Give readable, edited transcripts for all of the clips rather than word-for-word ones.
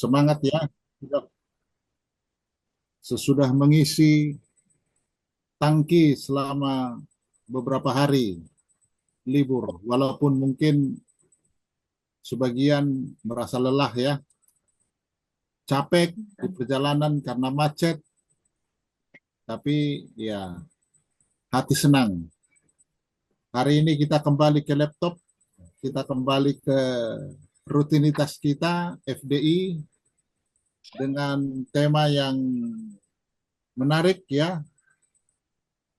Semangat ya. Sesudah mengisi tangki selama beberapa hari libur, walaupun mungkin sebagian merasa lelah ya, capek di perjalanan karena macet, tapi ya hati senang. Hari ini kita kembali ke laptop, kita kembali ke rutinitas kita FDI dengan tema yang menarik ya,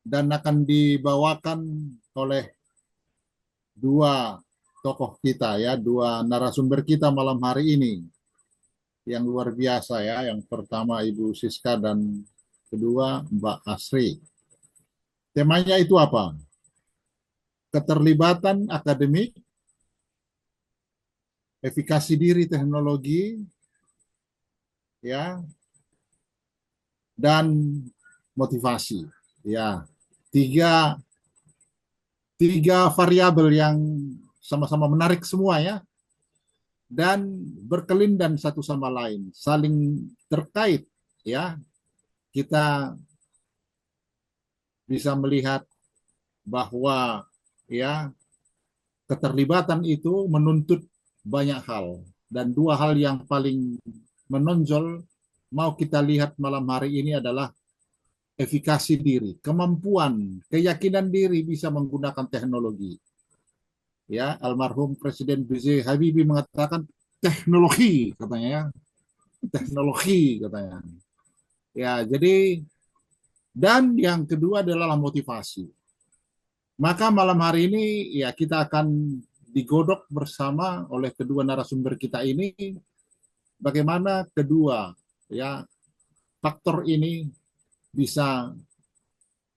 dan akan dibawakan oleh dua tokoh kita ya, dua narasumber kita malam hari ini yang luar biasa ya. Yang pertama Ibu Siska dan kedua Mbak Asri. Temanya itu apa? Keterlibatan akademik, efikasi diri teknologi, ya, dan motivasi. Ya, tiga tiga variabel yang sama-sama menarik semua ya, dan berkelindan satu sama lain, saling terkait ya. Kita bisa melihat bahwa ya keterlibatan itu menuntut banyak hal, dan dua hal yang paling menonjol mau kita lihat malam hari ini adalah efikasi diri, kemampuan, keyakinan diri bisa menggunakan teknologi. Ya, almarhum Presiden B.J. Habibie mengatakan teknologi katanya ya, teknologi katanya. Ya, jadi dan yang kedua adalah motivasi. Maka malam hari ini ya kita akan digodok bersama oleh kedua narasumber kita ini bagaimana kedua ya faktor ini bisa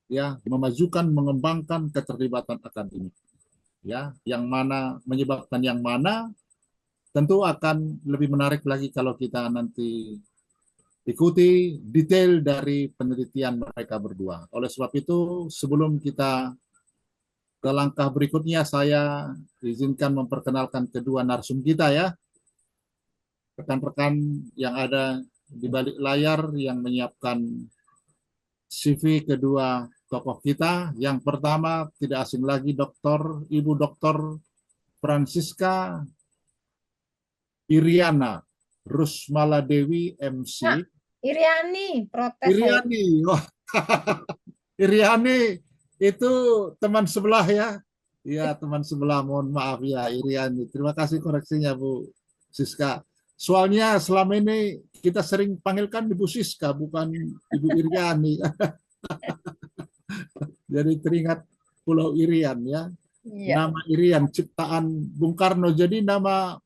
ya memajukan mengembangkan keterlibatan akademik ya, yang mana menyebabkan yang mana tentu akan lebih menarik lagi kalau kita nanti ikuti detail dari penelitian mereka berdua. Oleh sebab itu, sebelum kita ke langkah berikutnya, saya izinkan memperkenalkan kedua narsum kita ya, rekan-rekan yang ada di balik layar yang menyiapkan CV kedua tokoh kita. Yang pertama tidak asing lagi Ibu Doktor Francisca Iriana Rusmala Dewi Kak, MC. Iriani, protes saya. Iriani, wah, Iriani itu teman sebelah ya. Iya, teman sebelah. Mohon maaf ya, Iriani. Terima kasih koreksinya, Bu Siska. Soalnya selama ini kita sering panggilkan Ibu Siska, bukan Ibu Iriani. Jadi teringat Pulau Irian ya. Iya. Nama Irian, ciptaan Bung Karno. Jadi nama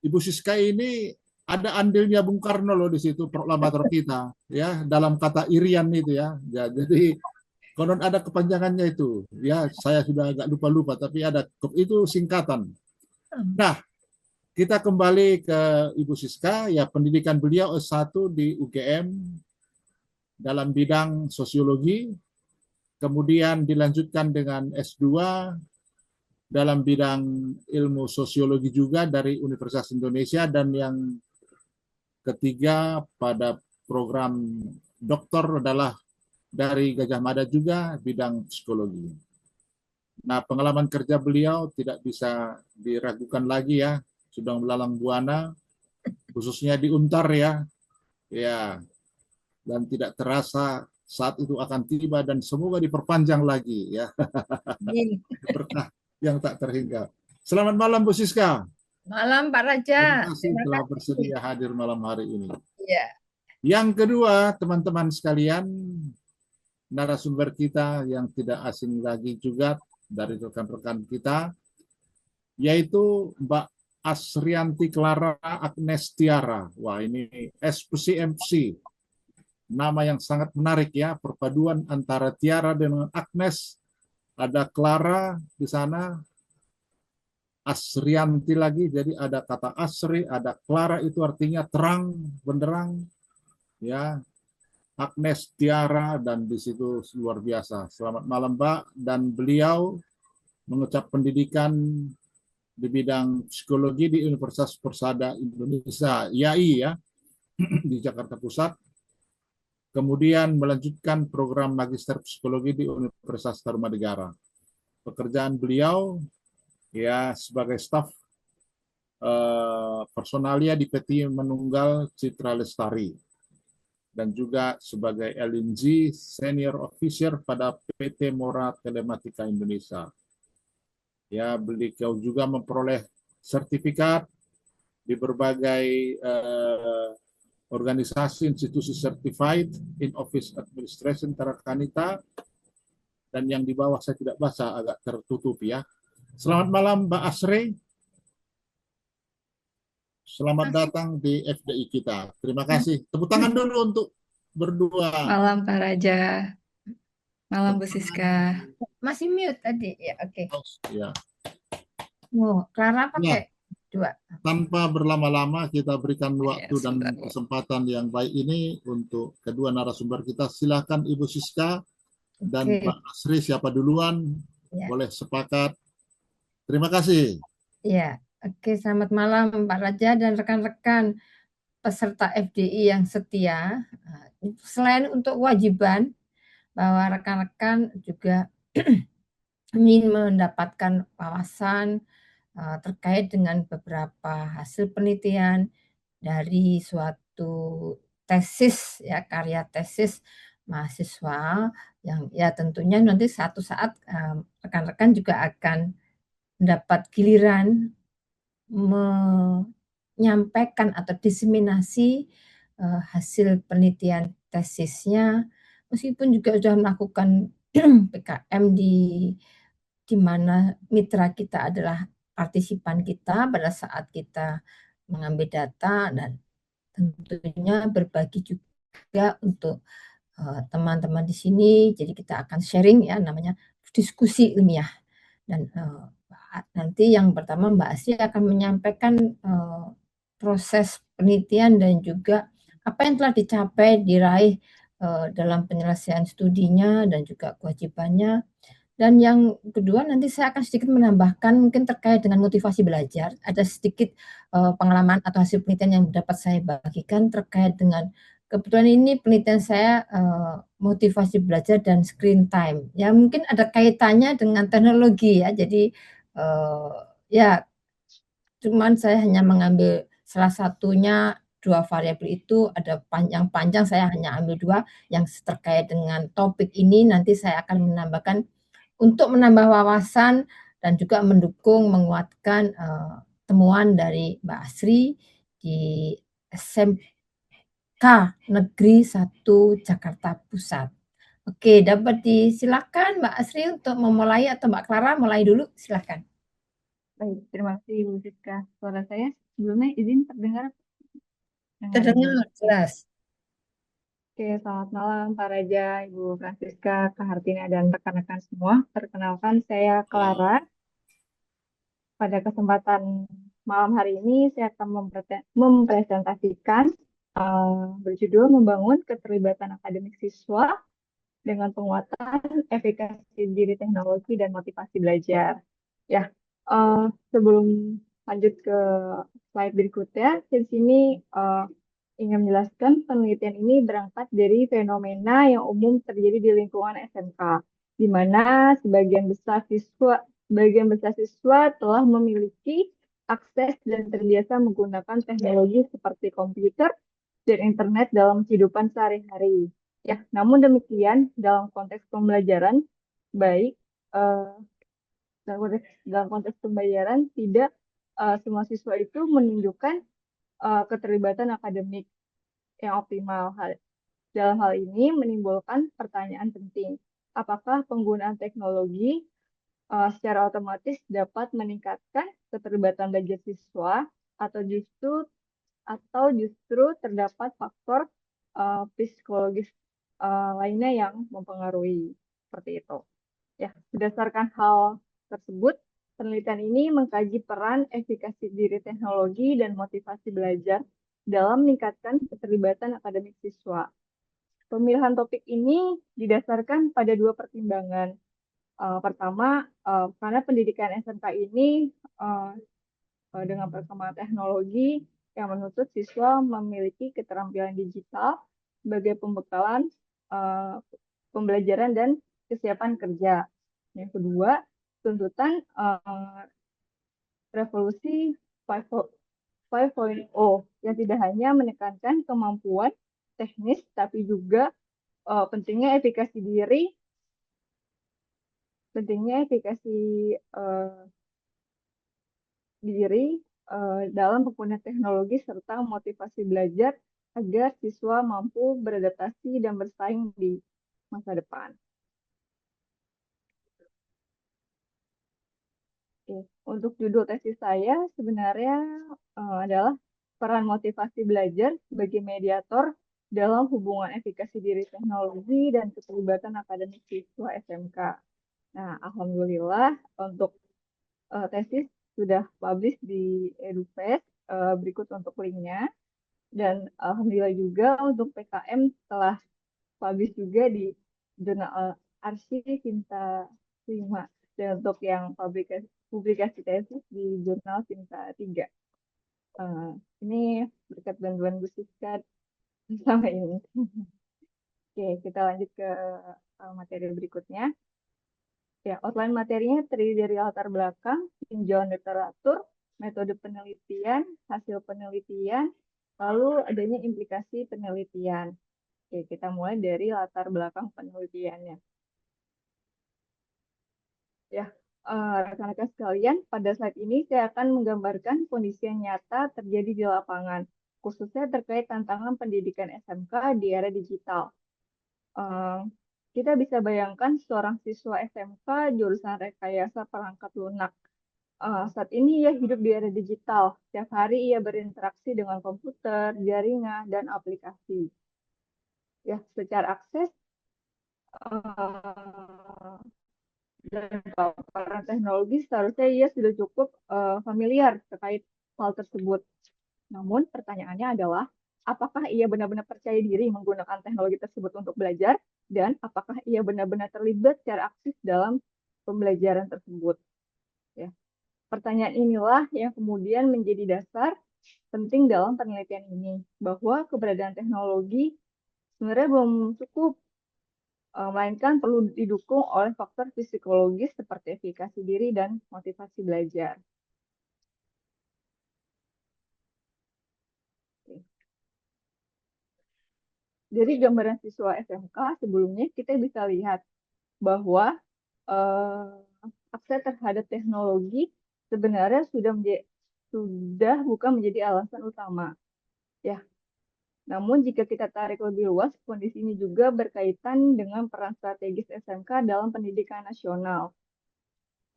Ibu Siska ini ada andilnya Bung Karno loh di situ, proklamator kita ya, dalam kata Irian itu ya. Ya, jadi konon ada kepanjangannya itu. Ya, saya sudah agak lupa-lupa, tapi ada itu singkatan. Nah, kita kembali ke Ibu Siska. Ya, pendidikan beliau S1 di UGM dalam bidang sosiologi, kemudian dilanjutkan dengan S2 dalam bidang ilmu sosiologi juga dari Universitas Indonesia, dan yang ketiga pada program doktor adalah dari Gajah Mada juga bidang psikologi. Nah, pengalaman kerja beliau tidak bisa diragukan lagi ya, sudah melalang buana, khususnya di Untar ya, ya, dan tidak terasa saat itu akan tiba dan semoga diperpanjang lagi ya, Amin. berkah yang tak terhingga. Selamat malam Bu Siska. Malam Pak Raja. Terima kasih Terima telah kasih. bersedia hadir malam hari ini. Iya. Yang kedua, teman-teman sekalian, narasumber kita yang tidak asing lagi juga dari rekan-rekan kita, yaitu Mbak Asrianti Clara Agnes Tiara. Wah, ini SPCMC, nama yang sangat menarik ya, perpaduan antara Tiara dengan Agnes. Ada Clara di sana, Asrianti lagi, jadi ada kata Asri, ada Clara, itu artinya terang, benderang, ya. Agnes Tiara, dan di situ luar biasa. Selamat malam Mbak, dan beliau mengucap pendidikan di bidang psikologi di Universitas Persada Indonesia, IAI ya, di Jakarta Pusat. Kemudian melanjutkan program Magister Psikologi di Universitas Tarumanegara. Pekerjaan beliau ya sebagai staf personalia di PT Manunggal Citra Lestari dan juga sebagai LNG Senior Officer pada PT Mora Telematika Indonesia. Ya, beliau juga memperoleh sertifikat di berbagai organisasi institusi certified in office administration Tarakanita, dan yang di bawah saya tidak baca, agak tertutup ya. Selamat malam Mbak Asri. Selamat datang di FDI kita. Terima kasih. Tepuk tangan dulu untuk berdua. Malam Pak Raja, malam Bu Siska. Masih mute tadi. Ya, oke. Ya. Oh, Clara pakai dua. Tanpa berlama-lama kita berikan waktu dan sebentar. kesempatan yang baik ini untuk kedua narasumber kita. Silakan Ibu Siska dan Oke. Pak Asri, siapa duluan? Ya. Boleh sepakat. Terima kasih. Ya, oke. Selamat malam Pak Raja dan rekan-rekan peserta FDI yang setia. Selain untuk kewajiban bahwa rekan-rekan juga ingin mendapatkan wawasan terkait dengan beberapa hasil penelitian dari suatu tesis ya, karya tesis mahasiswa yang ya tentunya nanti satu saat rekan-rekan juga akan mendapat giliran menyampaikan atau diseminasi hasil penelitian tesisnya, meskipun juga sudah melakukan PKM di mana mitra kita adalah partisipan kita pada saat kita mengambil data, dan tentunya berbagi juga untuk teman-teman di sini. Jadi kita akan sharing ya, namanya diskusi ilmiah. Dan nanti yang pertama Mbak Asri akan menyampaikan proses penelitian dan juga apa yang telah dicapai, diraih dalam penyelesaian studinya dan juga kewajibannya. Dan yang kedua nanti saya akan sedikit menambahkan mungkin terkait dengan motivasi belajar. Ada sedikit pengalaman atau hasil penelitian yang dapat saya bagikan terkait dengan, kebetulan ini penelitian saya motivasi belajar dan screen time. Ya mungkin ada kaitannya dengan teknologi ya. Jadi ya cuman saya hanya mengambil salah satunya, dua variabel itu ada panjang-panjang, saya hanya ambil dua yang terkait dengan topik ini. Nanti saya akan menambahkan untuk menambah wawasan dan juga mendukung, menguatkan temuan dari Mbak Asri di SMK Negeri 1 Jakarta Pusat. Oke, dapat disilakan Mbak Asri untuk memulai, atau Mbak Clara mulai dulu, silakan. Baik, terima kasih Bu Siska. Suara saya sebelumnya izin terdengar? Terdengar jelas. Oke, selamat malam Pak Raja, Ibu Francisca, Kak Hartina, dan rekan-rekan semua. Perkenalkan, saya Clara. Pada kesempatan malam hari ini, saya akan mempresentasikan berjudul Membangun Keterlibatan Akademik Siswa dengan Penguatan Efikasi Diri Teknologi dan Motivasi Belajar. Ya, sebelum lanjut ke slide berikutnya, di sini ingin menjelaskan penelitian ini berangkat dari fenomena yang umum terjadi di lingkungan SMK, di mana sebagian besar siswa telah memiliki akses dan terbiasa menggunakan teknologi seperti komputer dan internet dalam kehidupan sehari-hari. Ya, namun demikian dalam konteks pembelajaran baik dalam konteks pembelajaran tidak semua siswa itu menunjukkan keterlibatan akademik yang optimal. Dalam hal ini menimbulkan pertanyaan penting. Apakah penggunaan teknologi secara otomatis dapat meningkatkan keterlibatan belajar siswa atau justru terdapat faktor psikologis lainnya yang mempengaruhi seperti itu. Ya, berdasarkan hal tersebut, penelitian ini mengkaji peran efikasi diri teknologi dan motivasi belajar dalam meningkatkan keterlibatan akademik siswa. Pemilihan topik ini didasarkan pada dua pertimbangan. Pertama, karena pendidikan SMK ini dengan perkembangan teknologi yang menuntut siswa memiliki keterampilan digital sebagai pembekalan pembelajaran dan kesiapan kerja. Yang kedua, tuntutan revolusi 5.0 yang tidak hanya menekankan kemampuan teknis, tapi juga pentingnya efikasi diri dalam penggunaan teknologi serta motivasi belajar agar siswa mampu beradaptasi dan bersaing di masa depan. Oke. Untuk judul tesis saya sebenarnya adalah peran motivasi belajar sebagai mediator dalam hubungan efikasi diri teknologi dan keterlibatan akademik siswa SMK. Nah, alhamdulillah untuk tesis sudah publish di EduFest. Berikut untuk linknya. Dan alhamdulillah juga untuk PKM telah publish juga di jurnal Arsi Sinta 5. Dan untuk yang publikasi tesis di jurnal Sinta 3. Ini berkat bantuan Bu Siska sama ini. Oke, kita lanjut ke materi berikutnya. Ya, outline materinya terdiri dari latar belakang, tinjauan literatur, metode penelitian, hasil penelitian, lalu adanya implikasi penelitian. Oke, kita mulai dari latar belakang penelitiannya. Ya, rekan-rekan sekalian, pada slide ini saya akan menggambarkan kondisi yang nyata terjadi di lapangan, khususnya terkait tantangan pendidikan SMK di era digital. Kita bisa bayangkan seorang siswa SMK jurusan rekayasa perangkat lunak. Saat ini ia hidup di era digital. Setiap hari ia berinteraksi dengan komputer, jaringan, dan aplikasi. Ya, secara akses dan paparan teknologi seharusnya ia sudah cukup familiar terkait hal tersebut. Namun pertanyaannya adalah, apakah ia benar-benar percaya diri menggunakan teknologi tersebut untuk belajar, dan apakah ia benar-benar terlibat secara aktif dalam pembelajaran tersebut? Ya. Pertanyaan inilah yang kemudian menjadi dasar penting dalam penelitian ini, bahwa keberadaan teknologi sebenarnya belum cukup, melainkan perlu didukung oleh faktor psikologis seperti efikasi diri dan motivasi belajar. Dari gambaran siswa SMK sebelumnya kita bisa lihat bahwa akses terhadap teknologi sebenarnya sudah bukan menjadi alasan utama. Ya. Namun jika kita tarik lebih luas, kondisi ini juga berkaitan dengan peran strategis SMK dalam pendidikan nasional.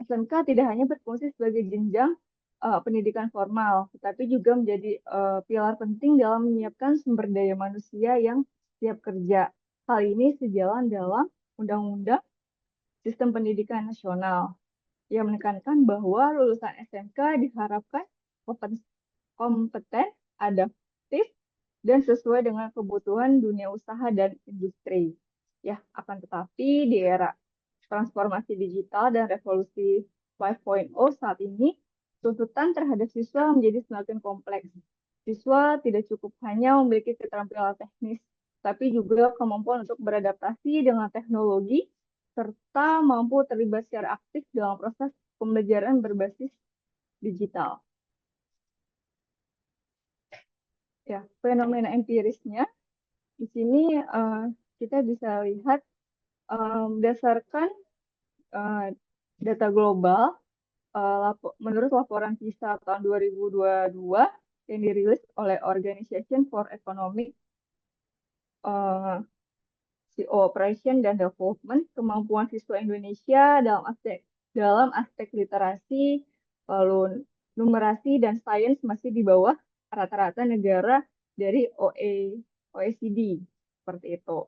SMK tidak hanya berfungsi sebagai jenjang pendidikan formal, tetapi juga menjadi pilar penting dalam menyiapkan sumber daya manusia yang siap kerja. Hal ini sejalan dalam Undang-Undang Sistem Pendidikan Nasional yang menekankan bahwa lulusan SMK diharapkan kompeten, adaptif, dan sesuai dengan kebutuhan dunia usaha dan industri. Ya, akan tetapi di era transformasi digital dan revolusi 5.0 saat ini, tuntutan terhadap siswa menjadi semakin kompleks. Siswa tidak cukup hanya memiliki keterampilan teknis, tapi juga kemampuan untuk beradaptasi dengan teknologi, serta mampu terlibat secara aktif dalam proses pembelajaran berbasis digital. Ya, fenomena empirisnya di sini kita bisa lihat berdasarkan data global menurut laporan PISA tahun 2022 yang dirilis oleh Organization for Economic Cooperation dan Development, kemampuan siswa Indonesia dalam aspek literasi, lalu numerasi dan sains masih di bawah rata-rata negara dari OECD, seperti itu.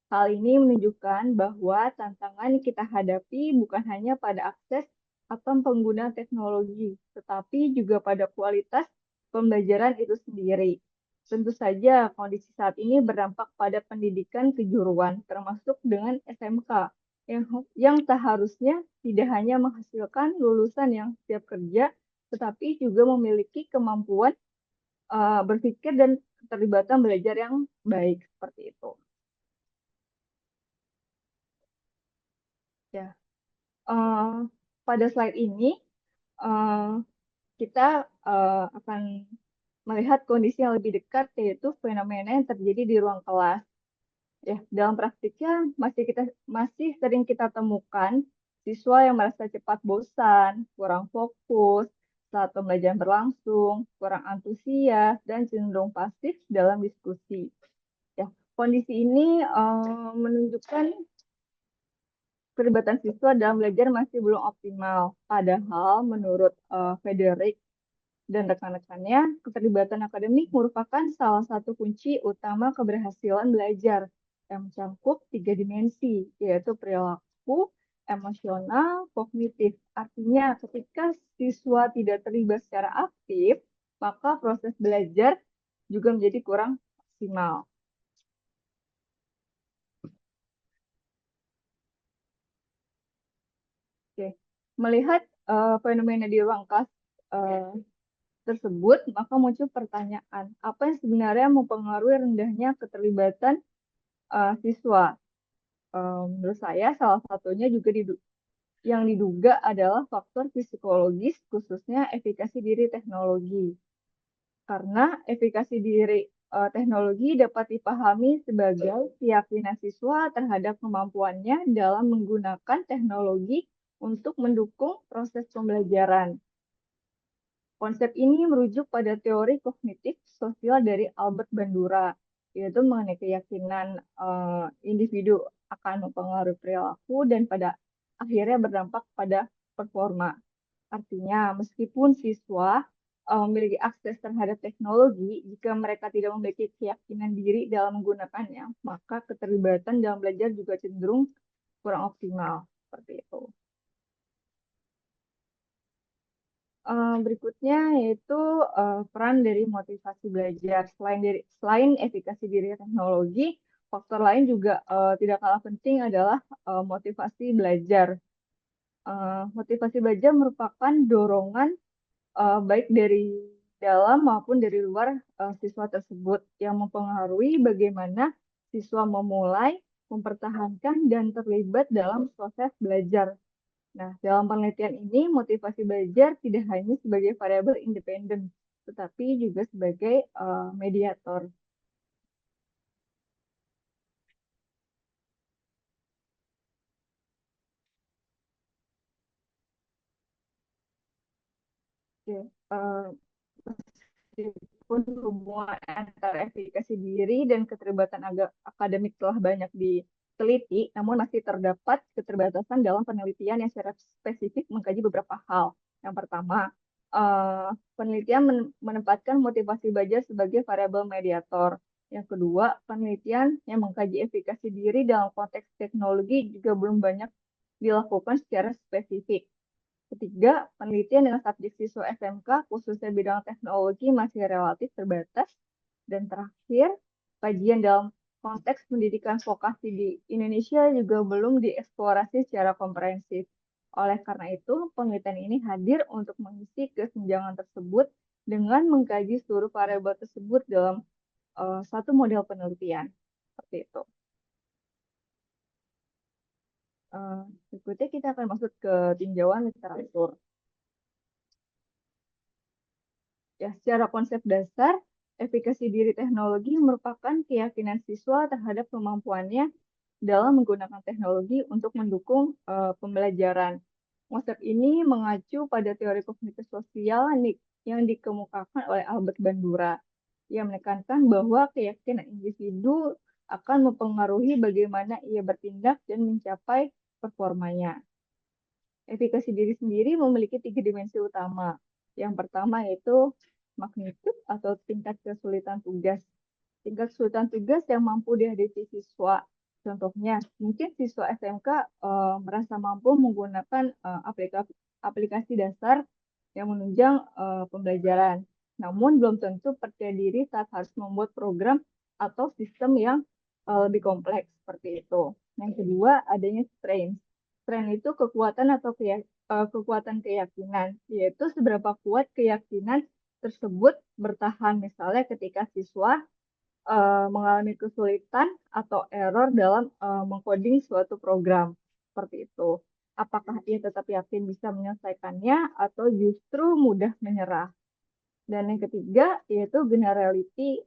Hal ini menunjukkan bahwa tantangan yang kita hadapi bukan hanya pada akses atau penggunaan teknologi, tetapi juga pada kualitas pembelajaran itu sendiri. Tentu saja kondisi saat ini berdampak pada pendidikan kejuruan, termasuk dengan SMK, yang seharusnya tidak hanya menghasilkan lulusan yang siap kerja, tetapi juga memiliki kemampuan berpikir dan keterlibatan belajar yang baik seperti itu. Ya, pada slide ini kita akan melihat kondisi yang lebih dekat, yaitu fenomena yang terjadi di ruang kelas. Ya, dalam praktiknya masih sering kita temukan siswa yang merasa cepat bosan, kurang fokus saat pembelajaran berlangsung, kurang antusias, dan cenderung pasif dalam diskusi. Ya, kondisi ini menunjukkan keterlibatan siswa dalam belajar masih belum optimal. Padahal menurut Frederick dan rekan-rekannya, keterlibatan akademik merupakan salah satu kunci utama keberhasilan belajar yang mencakup 3 dimensi, yaitu perilaku, emosional, kognitif. Artinya, ketika siswa tidak terlibat secara aktif, maka proses belajar juga menjadi kurang maksimal. Oke. Melihat fenomena di ruang kelas tersebut, maka muncul pertanyaan, apa yang sebenarnya mempengaruhi rendahnya keterlibatan siswa? Menurut saya, salah satunya juga yang diduga adalah faktor psikologis, khususnya efikasi diri teknologi. Karena efikasi diri teknologi dapat dipahami sebagai keyakinan siswa terhadap kemampuannya dalam menggunakan teknologi untuk mendukung proses pembelajaran. Konsep ini merujuk pada teori kognitif sosial dari Albert Bandura, yaitu mengenai keyakinan individu akan mempengaruhi perilaku dan pada akhirnya berdampak pada performa. Artinya, meskipun siswa memiliki akses terhadap teknologi, jika mereka tidak memiliki keyakinan diri dalam menggunakannya, maka keterlibatan dalam belajar juga cenderung kurang optimal. Seperti itu. Berikutnya yaitu peran dari motivasi belajar. Selain efikasi diri teknologi, faktor lain juga tidak kalah penting adalah motivasi belajar. Motivasi belajar merupakan dorongan baik dari dalam maupun dari luar siswa tersebut yang mempengaruhi bagaimana siswa memulai, mempertahankan, dan terlibat dalam proses belajar. Nah, dalam penelitian ini, motivasi belajar tidak hanya sebagai variabel independen, tetapi juga sebagai mediator. Oke, meskipun hubungan antara efikasi diri dan keterlibatan akademik telah banyak diteliti, namun masih terdapat keterbatasan dalam penelitian yang secara spesifik mengkaji beberapa hal. Yang pertama, penelitian menempatkan motivasi belajar sebagai variabel mediator. Yang kedua, penelitian yang mengkaji efikasi diri dalam konteks teknologi juga belum banyak dilakukan secara spesifik. Ketiga, penelitian dengan subjek siswa SMK, khususnya bidang teknologi, masih relatif terbatas. Dan terakhir, kajian dalam konteks pendidikan vokasi di Indonesia juga belum dieksplorasi secara komprehensif. Oleh karena itu, penelitian ini hadir untuk mengisi kesenjangan tersebut dengan mengkaji seluruh variabel tersebut dalam satu model penelitian. Seperti itu. Berikutnya kita akan masuk ke tinjauan literatur. Ya, secara konsep dasar, efikasi diri teknologi merupakan keyakinan siswa terhadap kemampuannya dalam menggunakan teknologi untuk mendukung pembelajaran. Konsep ini mengacu pada teori kognitif sosial yang dikemukakan oleh Albert Bandura, yang menekankan bahwa keyakinan individu akan mempengaruhi bagaimana ia bertindak dan mencapai performanya. Efikasi diri sendiri memiliki 3 dimensi utama. Yang pertama yaitu magnitude atau tingkat kesulitan tugas. Tingkat kesulitan tugas yang mampu dihadapi siswa. Contohnya, mungkin siswa SMK merasa mampu menggunakan aplikasi dasar yang menunjang pembelajaran. Namun belum tentu percaya diri saat harus membuat program atau sistem yang lebih kompleks seperti itu. Yang kedua, adanya strength. Strength itu kekuatan atau kekuatan keyakinan, yaitu seberapa kuat keyakinan tersebut bertahan. Misalnya ketika siswa mengalami kesulitan atau error dalam mengcoding suatu program. Seperti itu. Apakah ia tetap yakin bisa menyelesaikannya atau justru mudah menyerah. Dan yang ketiga, yaitu generality,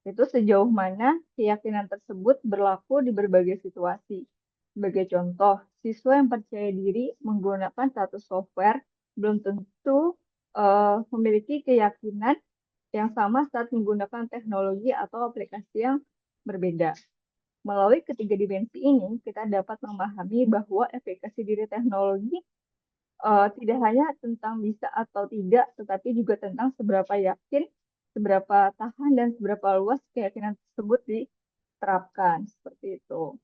itu sejauh mana keyakinan tersebut berlaku di berbagai situasi. Sebagai contoh, siswa yang percaya diri menggunakan satu software belum tentu memiliki keyakinan yang sama saat menggunakan teknologi atau aplikasi yang berbeda. Melalui ketiga dimensi ini, kita dapat memahami bahwa efikasi diri teknologi tidak hanya tentang bisa atau tidak, tetapi juga tentang seberapa yakin, seberapa tahan, dan seberapa luas keyakinan tersebut diterapkan. Seperti itu.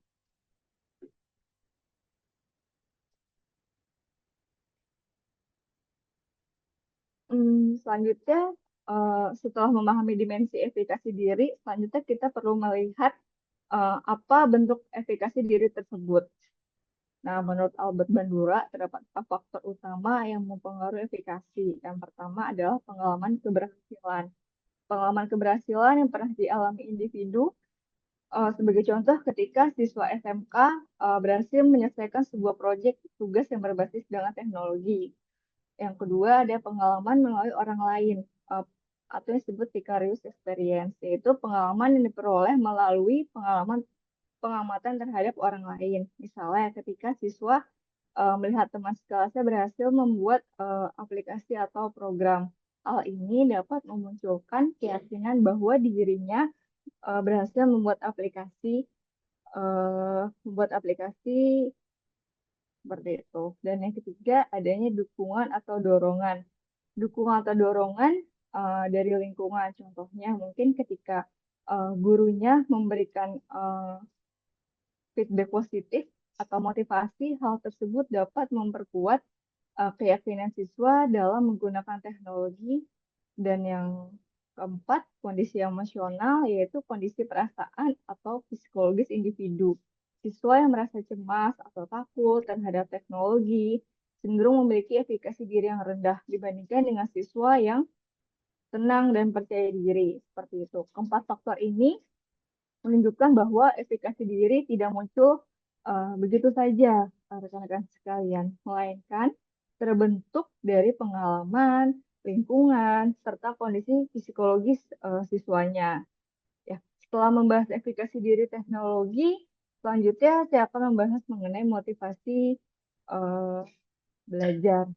Selanjutnya, setelah memahami dimensi efikasi diri, selanjutnya kita perlu melihat apa bentuk efikasi diri tersebut. Nah, menurut Albert Bandura, terdapat 4 faktor utama yang mempengaruhi efikasi. Yang pertama adalah pengalaman keberhasilan. Pengalaman keberhasilan yang pernah dialami individu, sebagai contoh ketika siswa SMK berhasil menyelesaikan sebuah proyek tugas yang berbasis dengan teknologi. Yang kedua, ada pengalaman melalui orang lain, atau yang disebut vicarious experience, yaitu pengalaman yang diperoleh melalui pengamatan terhadap orang lain. Misalnya ketika siswa melihat teman sekelasnya berhasil membuat aplikasi atau program. Hal ini dapat memunculkan keyakinan bahwa dirinya berhasil membuat aplikasi seperti itu. Dan yang ketiga, adanya dukungan atau dorongan. Dukungan atau dorongan dari lingkungan. Contohnya mungkin ketika gurunya memberikan feedback positif atau motivasi, hal tersebut dapat memperkuat keyakinan siswa dalam menggunakan teknologi. Dan yang keempat, kondisi emosional, yaitu kondisi perasaan atau psikologis individu. Siswa yang merasa cemas atau takut terhadap teknologi cenderung memiliki efikasi diri yang rendah dibandingkan dengan siswa yang tenang dan percaya diri. Seperti itu. Keempat faktor ini menunjukkan bahwa efikasi diri tidak muncul begitu saja, rekan-rekan sekalian, melainkan terbentuk dari pengalaman, lingkungan, serta kondisi psikologis siswanya. Ya, setelah membahas efikasi diri teknologi, selanjutnya saya akan membahas mengenai motivasi belajar.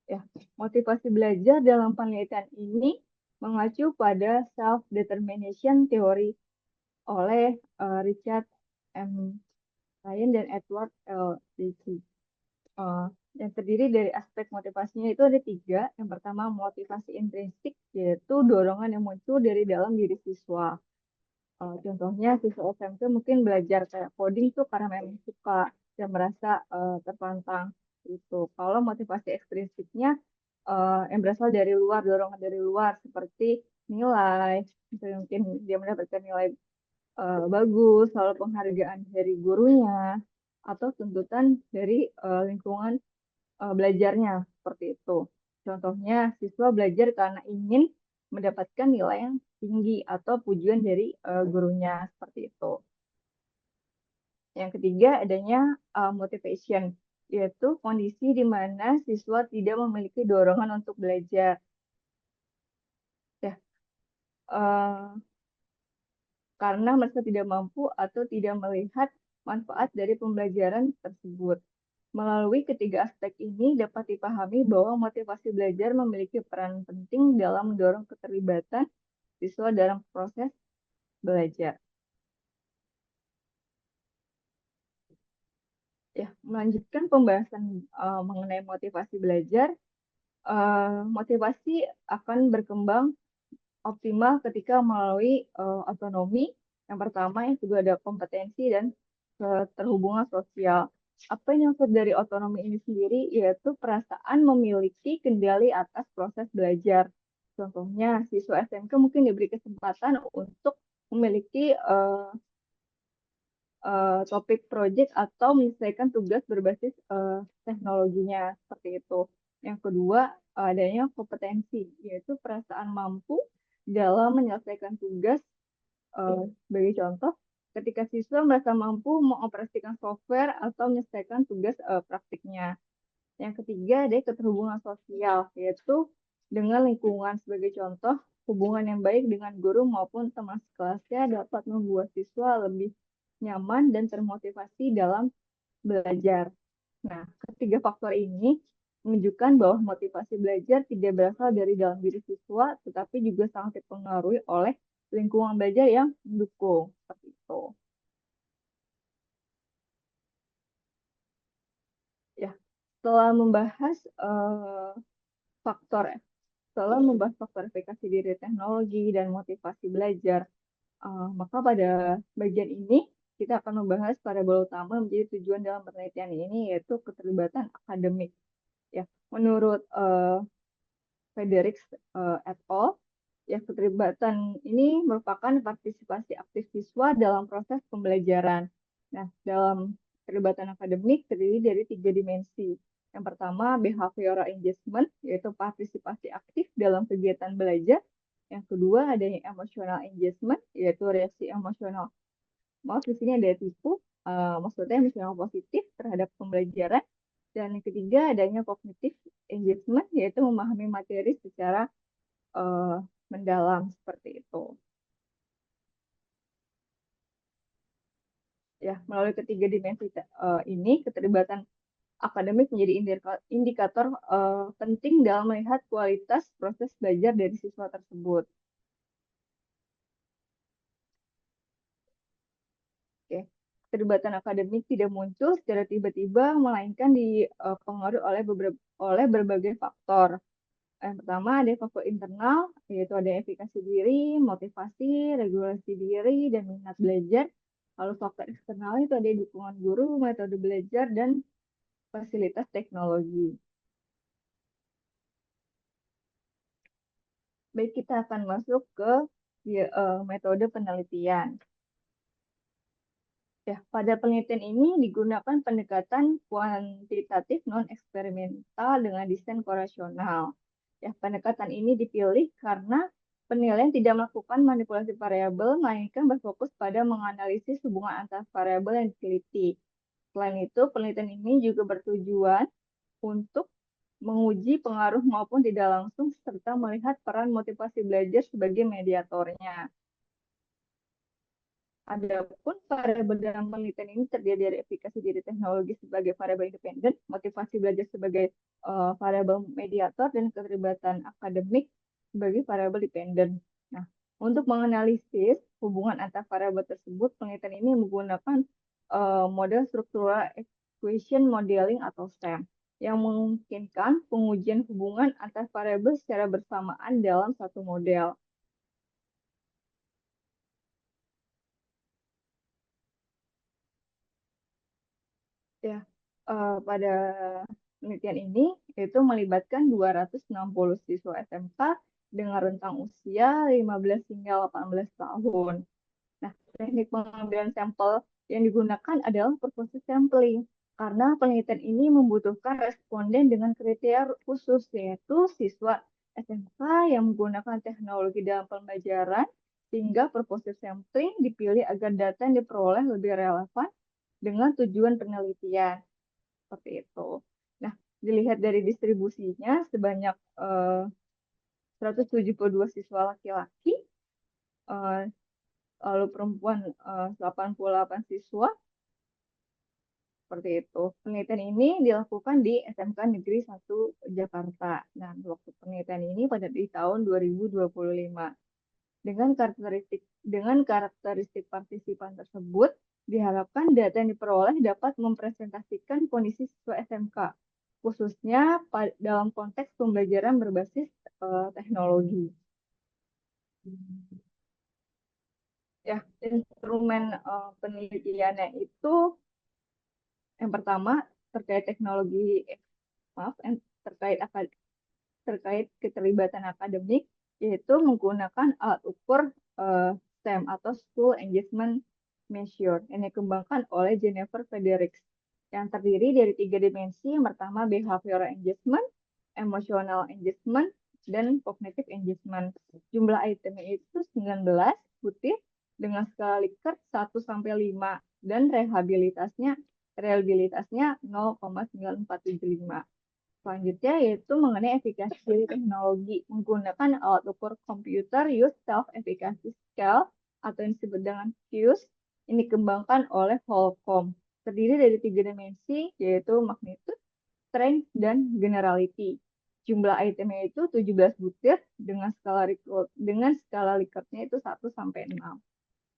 Ya, motivasi belajar dalam penelitian ini mengacu pada self-determination theory oleh Richard M. Ryan dan Edward L. Leakey. Yang terdiri dari aspek motivasinya itu ada 3. Yang pertama, motivasi intrinsik, yaitu dorongan yang muncul dari dalam diri siswa. Contohnya, siswa SMP mungkin belajar kayak coding tuh karena memang suka dan merasa tertantang. Itu. Kalau motivasi ekstrinsiknya yang berasal dari luar, dorongan dari luar, seperti nilai, misalnya mungkin dia mendapatkan nilai bagus, lalu penghargaan dari gurunya, atau tuntutan dari lingkungan belajarnya, seperti itu. Contohnya, siswa belajar karena ingin mendapatkan nilai yang tinggi atau pujian dari gurunya, seperti itu. Yang ketiga, adanya motivation, yaitu kondisi di mana siswa tidak memiliki dorongan untuk belajar. Ya, karena mereka tidak mampu atau tidak melihat manfaat dari pembelajaran tersebut. Melalui ketiga aspek ini dapat dipahami bahwa motivasi belajar memiliki peran penting dalam mendorong keterlibatan siswa dalam proses belajar. Ya, melanjutkan pembahasan mengenai motivasi belajar, motivasi akan berkembang optimal ketika melalui otonomi. Yang pertama, yang kedua ada kompetensi dan keterhubungan sosial. Apa yang dimaksud dari otonomi ini sendiri, yaitu perasaan memiliki kendali atas proses belajar. Contohnya, siswa SMK mungkin diberi kesempatan untuk memiliki topik project atau menyelesaikan tugas berbasis teknologinya seperti itu. Yang kedua, adanya kompetensi, yaitu perasaan mampu dalam menyelesaikan tugas. Sebagai contoh, ketika siswa merasa mampu mengoperasikan software atau menyelesaikan tugas praktiknya. Yang ketiga, ada keterhubungan sosial, yaitu dengan lingkungan. Sebagai contoh, hubungan yang baik dengan guru maupun teman sekelasnya dapat membuat siswa lebih nyaman dan termotivasi dalam belajar. Nah, ketiga faktor ini menunjukkan bahwa motivasi belajar tidak berasal dari dalam diri siswa, tetapi juga sangat dipengaruhi oleh lingkungan belajar yang mendukung. Seperti itu. Ya, setelah membahas faktor efikasi diri teknologi dan motivasi belajar, maka pada bagian ini kita akan membahas variabel utama menjadi tujuan dalam penelitian ini, yaitu keterlibatan akademik. Ya, menurut Fredericks et al., ya keterlibatan ini merupakan partisipasi aktif siswa dalam proses pembelajaran. Nah, dalam keterlibatan akademik terdiri dari 3 dimensi. Yang pertama, behavioral engagement, yaitu partisipasi aktif dalam kegiatan belajar. Yang kedua, adanya emotional engagement, yaitu reaksi emosional. Maaf, di sini ada tipu, maksudnya emosional positif terhadap pembelajaran. Dan yang ketiga, adanya cognitive engagement, yaitu memahami materi secara mendalam seperti itu. Ya, melalui ketiga dimensi ini, keterlibatan akademik menjadi indikator penting dalam melihat kualitas proses belajar dari siswa tersebut. Oke. Keterlibatan akademik tidak muncul secara tiba-tiba, melainkan dipengaruhi oleh berbagai faktor. Yang pertama ada faktor internal, yaitu ada efikasi diri, motivasi, regulasi diri, dan minat belajar. Lalu faktor eksternal itu ada dukungan guru, metode belajar, dan fasilitas teknologi. Baik, kita akan masuk ke metode penelitian. Ya, pada penelitian ini digunakan pendekatan kuantitatif non-eksperimental dengan desain korasional. Ya, pendekatan ini dipilih karena penilaian tidak melakukan manipulasi variabel, melainkan berfokus pada menganalisis hubungan antar variabel yang diteliti. Selain itu, penelitian ini juga bertujuan untuk menguji pengaruh maupun tidak langsung, serta melihat peran motivasi belajar sebagai mediatornya. Adapun variabel dalam penelitian ini terdiri dari efikasi diri teknologi sebagai variabel independen, motivasi belajar sebagai variabel mediator, dan keterlibatan akademik sebagai variabel dependen. Nah, untuk menganalisis hubungan antar variabel tersebut, penelitian ini menggunakan model struktural equation modeling atau SEM yang memungkinkan pengujian hubungan antar variabel secara bersamaan dalam satu model. Ya, pada penelitian ini itu melibatkan 260 siswa SMK dengan rentang usia 15 hingga 18 tahun. Nah, teknik pengambilan sampel yang digunakan adalah purposive sampling, karena penelitian ini membutuhkan responden dengan kriteria khusus, yaitu siswa SMK yang menggunakan teknologi dalam pembelajaran, sehingga purposive sampling dipilih agar data yang diperoleh lebih relevan dengan tujuan penelitian. Seperti itu. Nah, dilihat dari distribusinya, sebanyak 172 siswa laki-laki, lalu perempuan 88 siswa. Seperti itu. Penelitian ini dilakukan di SMK Negeri 1 Jakarta. Nah, waktu penelitian ini pada di tahun 2025. Dengan karakteristik partisipan tersebut, diharapkan data yang diperoleh dapat mempresentasikan kondisi siswa SMK, khususnya dalam konteks pembelajaran berbasis teknologi. Ya, instrumen penelitiannya itu yang pertama terkait terkait keterlibatan akademik, yaitu menggunakan alat ukur SEM atau School Engagement measure yang dikembangkan oleh Jennifer Fredericks yang terdiri dari 3 dimensi. Yang pertama behavioral engagement, emotional engagement, dan cognitive engagement. Jumlah itemnya itu 19 butir dengan skala Likert 1 sampai 5 dan reliabilitasnya 0,9475. Selanjutnya yaitu mengenai efikasi teknologi menggunakan alat ukur komputer use self-efficacy scale atau yang disebut dengan QS ini dikembangkan oleh Holcomb. Terdiri dari 3 dimensi yaitu magnitude, strength, dan generality. Jumlah itemnya itu 17 butir dengan skala Likertnya itu 1 sampai 6.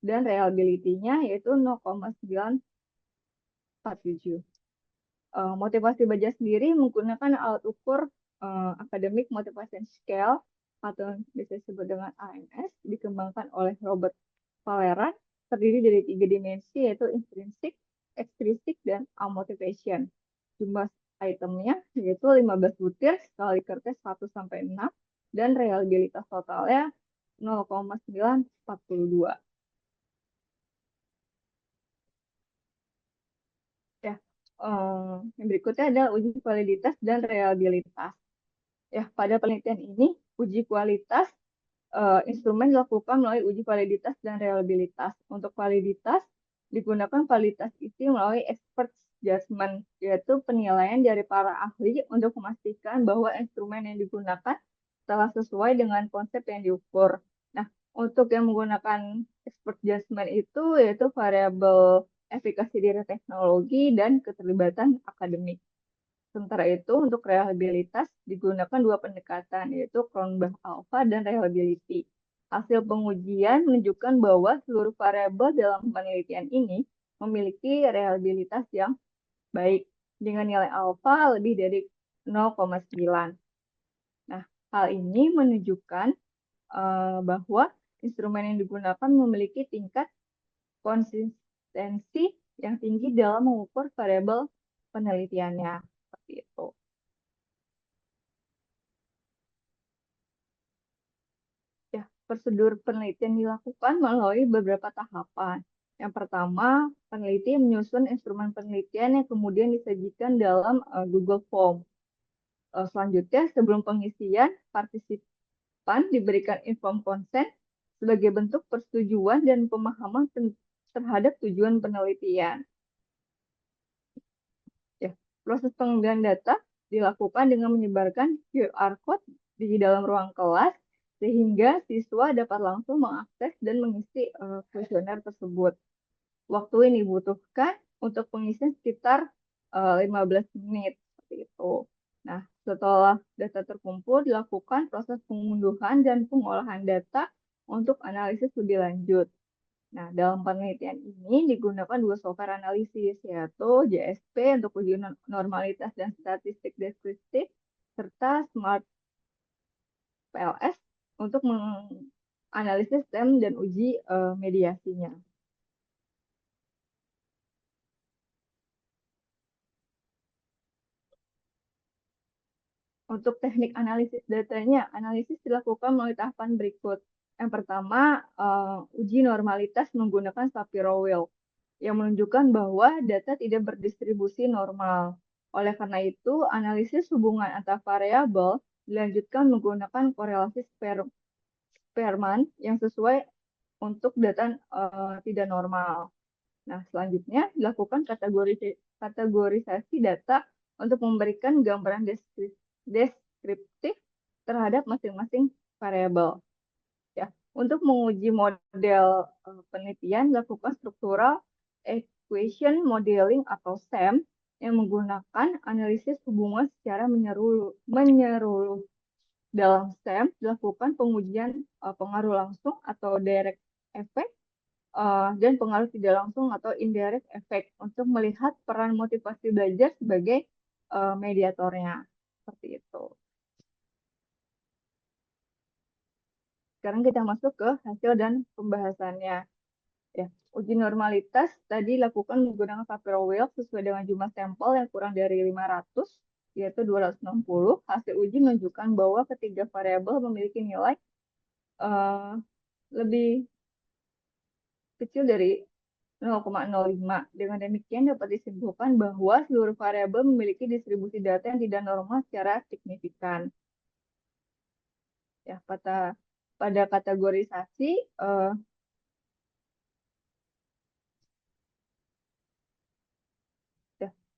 Dan reliability-nya yaitu 0,947. Motivasi baja sendiri menggunakan alat ukur Academic Motivation Scale atau biasa disebut dengan AMS dikembangkan oleh Robert Valeran, terdiri dari 3 dimensi yaitu intrinsic, extrinsic, dan amotivation. Jumlah itemnya yaitu 15 butir, skala Likertnya 1 sampai 6 dan reliabilitas totalnya 0,942. Yang berikutnya adalah uji validitas dan reliabilitas. Ya, pada penelitian ini uji kualitas instrumen dilakukan melalui uji validitas dan reliabilitas. Untuk validitas digunakan validitas isi melalui expert judgment, yaitu penilaian dari para ahli untuk memastikan bahwa instrumen yang digunakan telah sesuai dengan konsep yang diukur. Nah, untuk yang menggunakan expert judgment itu yaitu variabel efikasi diri teknologi dan keterlibatan akademik. Sementara itu, untuk reliabilitas digunakan 2 pendekatan, yaitu Cronbach alpha dan reliability. Hasil pengujian menunjukkan bahwa seluruh variabel dalam penelitian ini memiliki reliabilitas yang baik, dengan nilai alfa lebih dari 0,9. Nah, hal ini menunjukkan bahwa instrumen yang digunakan memiliki tingkat konsistensi yang tinggi dalam mengukur variabel penelitiannya. Seperti itu. Ya, prosedur penelitian dilakukan melalui beberapa tahapan. Yang pertama, peneliti menyusun instrumen penelitian yang kemudian disajikan dalam Google Form. Selanjutnya, sebelum pengisian, partisipan diberikan informed consent sebagai bentuk persetujuan dan pemahaman terhadap tujuan penelitian. Ya, proses pengambilan data dilakukan dengan menyebarkan QR code di dalam ruang kelas sehingga siswa dapat langsung mengakses dan mengisi kuesioner tersebut. Waktu yang dibutuhkan untuk pengisian sekitar 15 menit seperti itu. Nah, setelah data terkumpul dilakukan proses pengunduhan dan pengolahan data untuk analisis lebih lanjut. Nah, dalam penelitian ini digunakan 2 software analisis, yaitu JSP untuk uji normalitas dan statistik deskriptif, serta Smart PLS untuk menganalisis STEM dan uji mediasinya. Untuk teknik analisis datanya, analisis dilakukan melalui tahapan berikut. Yang pertama, uji normalitas menggunakan Shapiro-Wilk yang menunjukkan bahwa data tidak berdistribusi normal. Oleh karena itu, analisis hubungan antar variabel dilanjutkan menggunakan korelasi Spearman yang sesuai untuk data tidak normal. Nah, selanjutnya dilakukan kategorisasi data untuk memberikan gambaran deskriptif terhadap masing-masing variabel. Ya, untuk menguji model penelitian dilakukan structural equation modeling atau SEM yang menggunakan analisis hubungan secara menyeluruh. Dalam SEM dilakukan pengujian pengaruh langsung atau direct effect dan pengaruh tidak langsung atau indirect effect untuk melihat peran motivasi belajar sebagai mediatornya. Seperti itu. Sekarang kita masuk ke hasil dan pembahasannya. Ya, uji normalitas tadi dilakukan menggunakan Shapiro-Wilk sesuai dengan jumlah sampel yang kurang dari 500, yaitu 260. Hasil uji menunjukkan bahwa ketiga variabel memiliki nilai lebih kecil dari 0,05. Dengan demikian dapat disimpulkan bahwa seluruh variabel memiliki distribusi data yang tidak normal secara signifikan. Ya, pada kategorisasi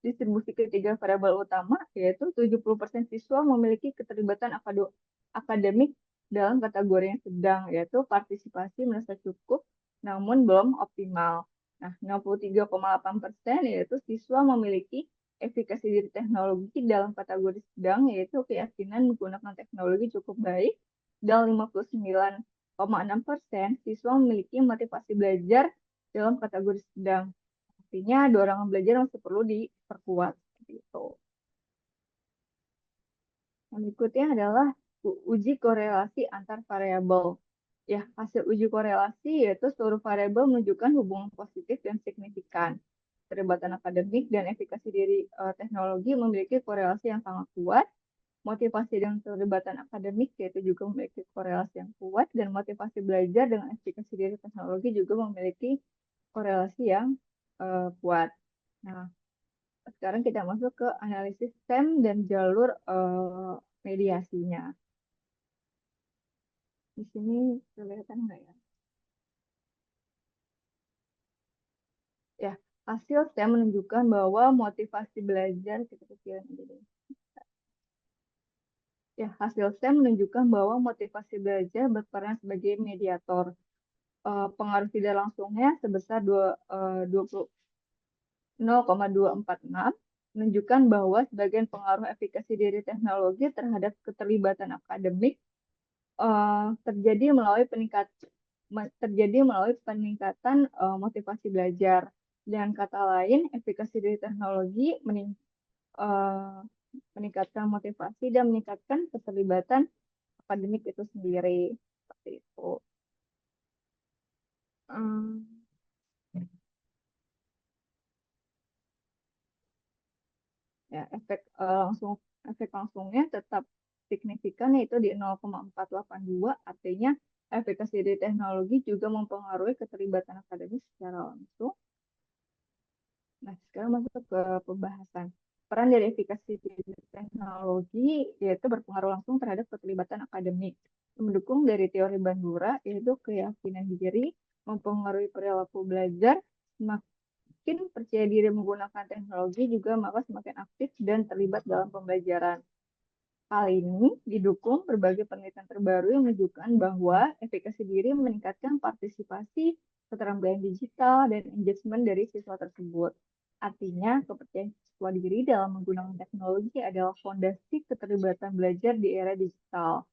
distribusi ketiga variabel utama, yaitu 70% siswa memiliki keterlibatan akademik dalam kategori yang sedang, yaitu partisipasi merasa cukup namun belum optimal. Nah, 63,8% yaitu siswa memiliki efikasi diri teknologi dalam kategori sedang, yaitu keyakinan menggunakan teknologi cukup baik, dan 59,6% siswa memiliki motivasi belajar dalam kategori sedang. Artinya dorongan belajar masih perlu diperkuat seperti itu. Yang berikutnya adalah uji korelasi antar variabel. Ya, hasil uji korelasi yaitu seluruh variabel menunjukkan hubungan positif dan signifikan. Keterlibatan akademik dan efikasi diri teknologi memiliki korelasi yang sangat kuat. Motivasi dan keterlibatan akademik yaitu juga memiliki korelasi yang kuat, dan motivasi belajar dengan efikasi diri teknologi juga memiliki korelasi yang kuat. Nah, sekarang kita masuk ke analisis STEM dan jalur mediasinya. Di sini kelihatan nggak ya? Ya, hasil STEM menunjukkan bahwa motivasi belajar kita kecilin aja deh. Ya, hasil STEM menunjukkan bahwa motivasi belajar berperan sebagai mediator. Pengaruh tidak langsungnya sebesar 0,246 menunjukkan bahwa sebagian pengaruh efikasi diri teknologi terhadap keterlibatan akademik terjadi melalui peningkatan motivasi belajar. Dengan kata lain, efikasi dari teknologi meningkatkan motivasi dan meningkatkan keterlibatan akademik itu sendiri. Seperti itu. Ya, efek langsungnya tetap signifikan, yaitu di 0,482, artinya efikasi dari teknologi juga mempengaruhi keterlibatan akademik secara langsung. Nah, sekarang masuk ke pembahasan. Peran dari efikasi dari teknologi yaitu berpengaruh langsung terhadap keterlibatan akademik. Mendukung dari teori Bandura, yaitu keyakinan diri mempengaruhi perilaku belajar. Semakin percaya diri menggunakan teknologi juga maka semakin aktif dan terlibat dalam pembelajaran. Hal ini didukung berbagai penelitian terbaru yang menunjukkan bahwa efikasi diri meningkatkan partisipasi, keterampilan digital, dan engagement dari siswa tersebut. Artinya, kepercayaan siswa diri dalam menggunakan teknologi adalah fondasi keterlibatan belajar di era digital.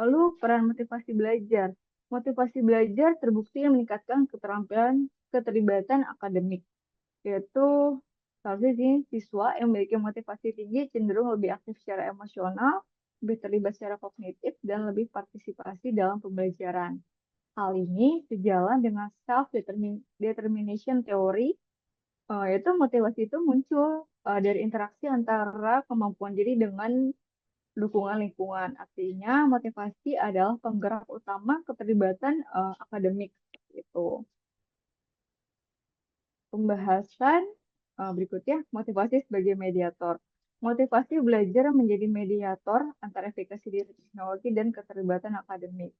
Lalu, peran motivasi belajar. Motivasi belajar terbukti meningkatkan keterlibatan akademik, yaitu seharusnya siswa yang memiliki motivasi tinggi cenderung lebih aktif secara emosional, lebih terlibat secara kognitif, dan lebih partisipasi dalam pembelajaran. Hal ini sejalan dengan self-determination theory, yaitu motivasi itu muncul dari interaksi antara kemampuan diri dengan dukungan lingkungan. Artinya motivasi adalah penggerak utama keterlibatan akademik. Itu. Pembahasan berikutnya, motivasi sebagai mediator. Motivasi belajar menjadi mediator antara efikasi diri teknologi dan keterlibatan akademik.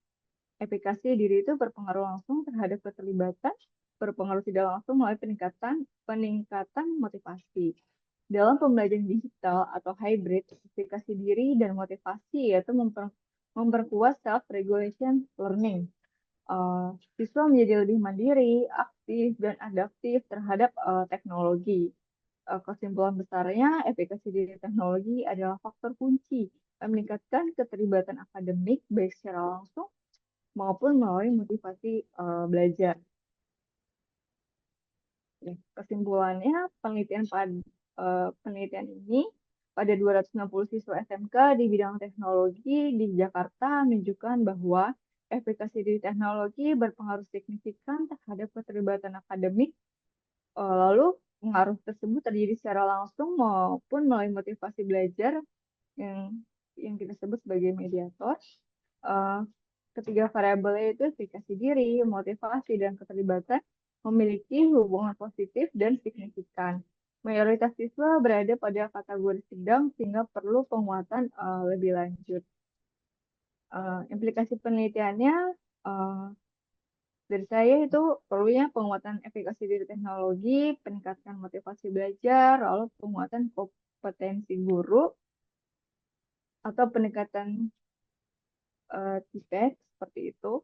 Efikasi diri itu berpengaruh langsung terhadap keterlibatan, berpengaruh tidak langsung melalui peningkatan motivasi. Dalam pembelajaran digital atau hybrid, efikasi diri dan motivasi yaitu memperkuat self-regulation learning. Siswa menjadi lebih mandiri, aktif, dan adaptif terhadap teknologi. Kesimpulan besarnya, efikasi diri teknologi adalah faktor kunci yang meningkatkan keterlibatan akademik baik secara langsung maupun melalui motivasi belajar. Kesimpulannya, penelitian ini pada 260 siswa SMK di bidang teknologi di Jakarta menunjukkan bahwa efikasi diri teknologi berpengaruh signifikan terhadap keterlibatan akademik. Lalu pengaruh tersebut terjadi secara langsung maupun melalui motivasi belajar yang kita sebut sebagai mediator. Ketiga variabelnya itu efikasi diri, motivasi, dan keterlibatan memiliki hubungan positif dan signifikan. Mayoritas siswa berada pada kategori sedang sehingga perlu penguatan lebih lanjut. Implikasi penelitiannya dari saya itu perlunya penguatan efikasi diri teknologi, peningkatan motivasi belajar, lalu penguatan kompetensi guru, atau peningkatan TPEX seperti itu.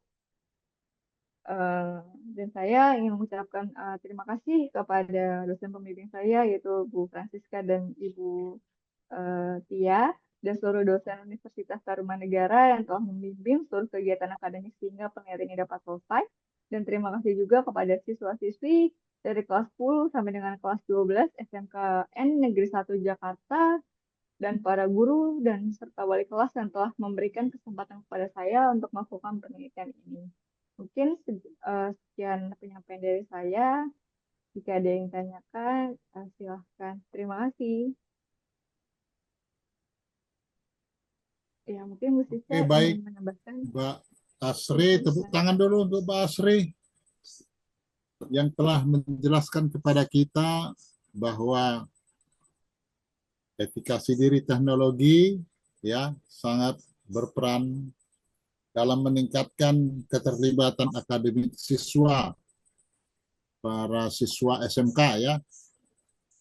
Dan saya ingin mengucapkan terima kasih kepada dosen pembimbing saya, yaitu Bu Francisca dan Ibu Tia, dan seluruh dosen Universitas Tarumanegara yang telah membimbing seluruh kegiatan akademik sehingga penelitian ini dapat selesai. Dan terima kasih juga kepada siswa-siswi dari kelas 10 sampai dengan kelas 12 SMKN Negeri 1 Jakarta, dan para guru dan serta wali kelas yang telah memberikan kesempatan kepada saya untuk melakukan penelitian ini. Mungkin sekian penyampaian dari saya. Jika ada yang ditanyakan, silahkan. Terima kasih. Ya, mungkin Bu Siska baik. ingin menambahkan. Mbak Asri, tepuk tangan dulu untuk Mbak Asri yang telah menjelaskan kepada kita bahwa efikasi diri teknologi ya sangat berperan dalam meningkatkan keterlibatan akademik siswa, para siswa SMK ya,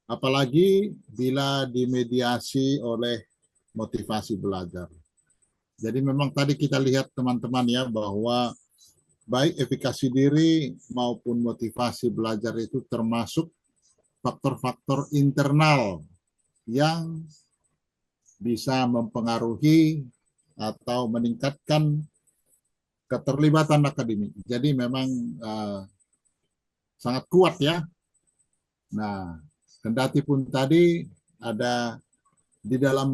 apalagi bila dimediasi oleh motivasi belajar. Jadi memang tadi kita lihat teman-teman ya bahwa baik efikasi diri maupun motivasi belajar itu termasuk faktor-faktor internal yang bisa mempengaruhi atau meningkatkan keterlibatan akademik. Jadi memang sangat kuat ya. Nah, kendati pun tadi ada di dalam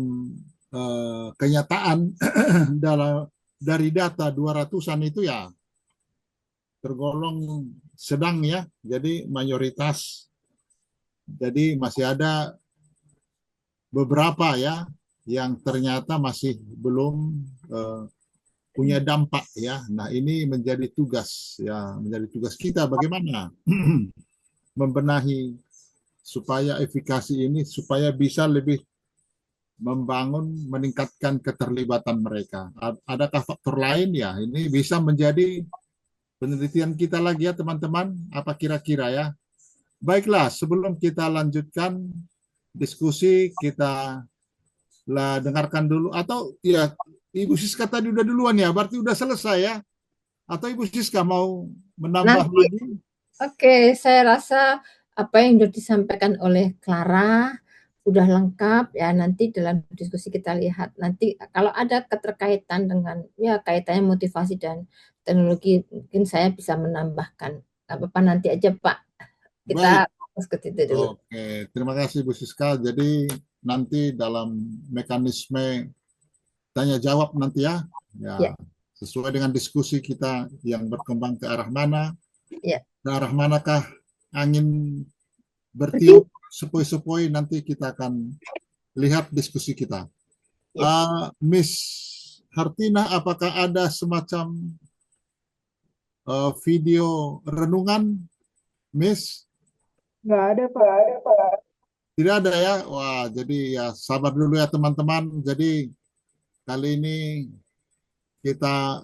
kenyataan dari data 200-an itu ya tergolong sedang ya. Jadi mayoritas. Jadi masih ada beberapa ya yang ternyata masih belum punya dampak ya. Nah, ini menjadi tugas ya, menjadi tugas kita bagaimana membenahi supaya efikasi ini supaya bisa lebih membangun, meningkatkan keterlibatan mereka. Adakah faktor lain ya? Ini bisa menjadi penelitian kita lagi ya teman-teman. Apa kira-kira ya? Baiklah, sebelum kita lanjutkan diskusi, kita dengarkan dulu atau ya Ibu Siska tadi udah duluan ya, berarti udah selesai ya? Atau Ibu Siska mau menambah lagi? Oke, saya rasa apa yang sudah disampaikan oleh Clara sudah lengkap ya. Nanti dalam diskusi kita lihat nanti kalau ada keterkaitan dengan ya kaitannya motivasi dan teknologi, mungkin saya bisa menambahkan. Apa-apa nanti aja Pak. Kita fokus ke situ dulu. Oke, terima kasih Bu Siska. Jadi nanti dalam mekanisme tanya jawab nanti ya. Ya. Sesuai dengan diskusi kita yang berkembang ke arah mana. Ya. Ke arah manakah angin bertiup sepoi-sepoi, nanti kita akan lihat diskusi kita. Miss Hartina, apakah ada semacam video renungan, Miss? Nggak ada, Pak. Tidak ada ya? Wah, jadi ya sabar dulu ya teman-teman. Jadi kali ini kita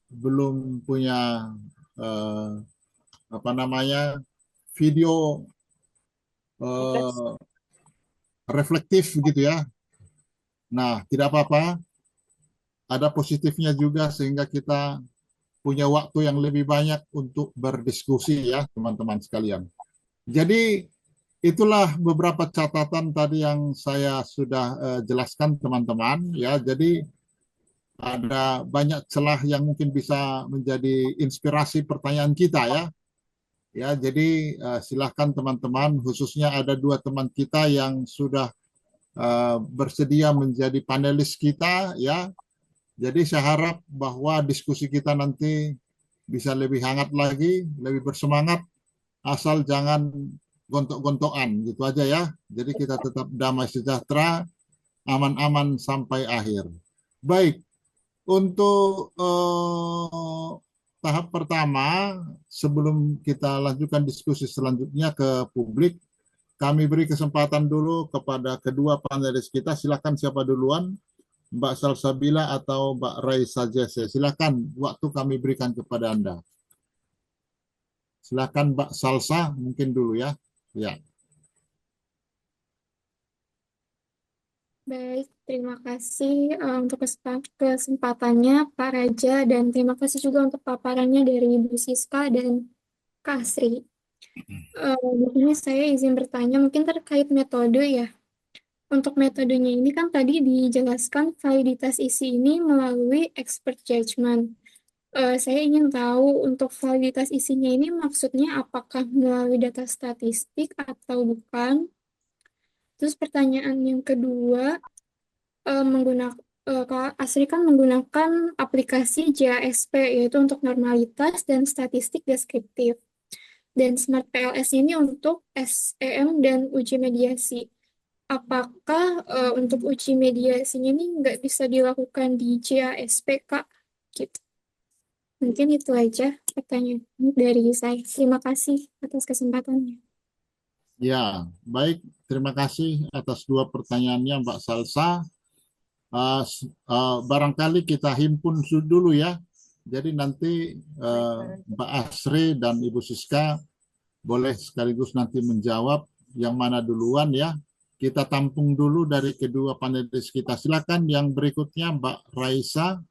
belum punya video reflektif begitu ya. Nah, tidak apa-apa. Ada positifnya juga sehingga kita punya waktu yang lebih banyak untuk berdiskusi ya, teman-teman sekalian. Jadi itulah beberapa catatan tadi yang saya sudah jelaskan teman-teman ya. Jadi ada banyak celah yang mungkin bisa menjadi inspirasi pertanyaan kita ya. Ya, jadi silahkan teman-teman, khususnya ada dua teman kita yang sudah bersedia menjadi panelis kita ya. Jadi saya harap bahwa diskusi kita nanti bisa lebih hangat lagi, lebih bersemangat, asal jangan gontok-gontokan gitu aja ya. Jadi kita tetap damai sejahtera, aman-aman sampai akhir. Baik, untuk tahap pertama sebelum kita lanjutkan diskusi selanjutnya ke publik, kami beri kesempatan dulu kepada kedua panelis kita. Silakan siapa duluan, Mbak Salsabila atau Mbak Raisa Jesse. Silakan, waktu kami berikan kepada Anda. Silakan Mbak Salsa mungkin dulu ya. Ya. Baik, terima kasih untuk kesempatannya Pak Raja, dan terima kasih juga untuk paparannya dari Ibu Siska dan Kak Asri. Di sini saya izin bertanya mungkin terkait metode ya. Untuk metodenya ini kan tadi dijelaskan validitas isi ini melalui expert judgment. Saya ingin tahu untuk validitas isinya ini maksudnya apakah melalui data statistik atau bukan? Terus pertanyaan yang kedua, Kak Asri kan menggunakan aplikasi JASP, yaitu untuk normalitas dan statistik deskriptif. Dan Smart PLS ini untuk SEM dan uji mediasi. Apakah untuk uji mediasinya ini nggak bisa dilakukan di JASP, Kak? Gitu. Mungkin itu aja pertanyaan dari saya. Terima kasih atas kesempatannya. Ya, baik. Terima kasih atas dua pertanyaannya Mbak Salsa. Barangkali kita himpun dulu ya. Jadi nanti Mbak Asri dan Ibu Siska boleh sekaligus nanti menjawab yang mana duluan ya. Kita tampung dulu dari kedua panelis kita. Silakan yang berikutnya Mbak Raisa.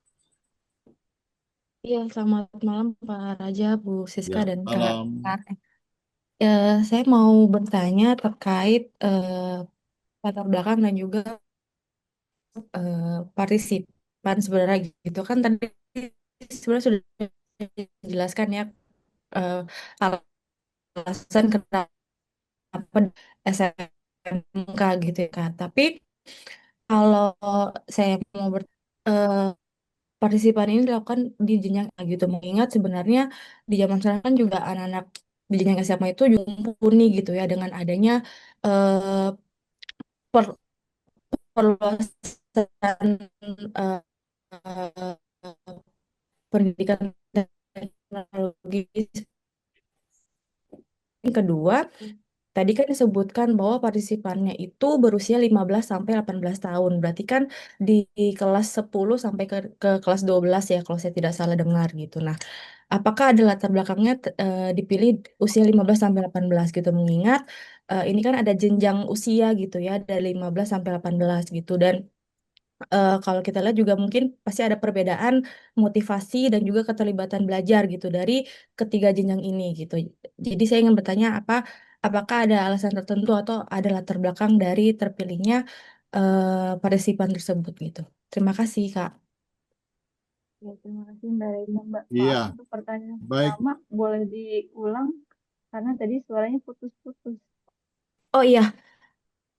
Iya, selamat malam Pak Raja, Bu Siska, Ya, dan Kak malam. Art. Saya mau bertanya terkait latar belakang dan juga partisipan sebenarnya gitu kan tadi sebenarnya sudah dijelaskan ya eh, alasan kenapa SMK gitu ya Kak. Tapi kalau saya mau partisipan ini dilakukan di jenjang gitu, mengingat sebenarnya di zaman sekarang kan juga anak-anak di jenjang SMA itu juga mumpuni gitu ya dengan adanya eh, per- perluasan eh, eh, pendidikan teknologi. Yang kedua, tadi kan disebutkan bahwa partisipannya itu berusia 15 sampai 18 tahun. Berarti kan di kelas 10 sampai ke kelas 12 ya kalau saya tidak salah dengar gitu. Nah, apakah ada latar belakangnya dipilih usia 15 sampai 18 gitu, mengingat ini kan ada jenjang usia gitu ya dari 15 sampai 18 gitu. Dan kalau kita lihat juga mungkin pasti ada perbedaan motivasi dan juga keterlibatan belajar gitu dari ketiga jenjang ini gitu. Jadi saya ingin bertanya apakah ada alasan tertentu atau ada latar belakang dari terpilihnya partisipan tersebut gitu. Terima kasih Kak. Ya, terima kasih Mbak Reza. Mbak, maaf Iya, untuk pertanyaan baik. pertama boleh diulang karena tadi suaranya putus-putus. Oh iya,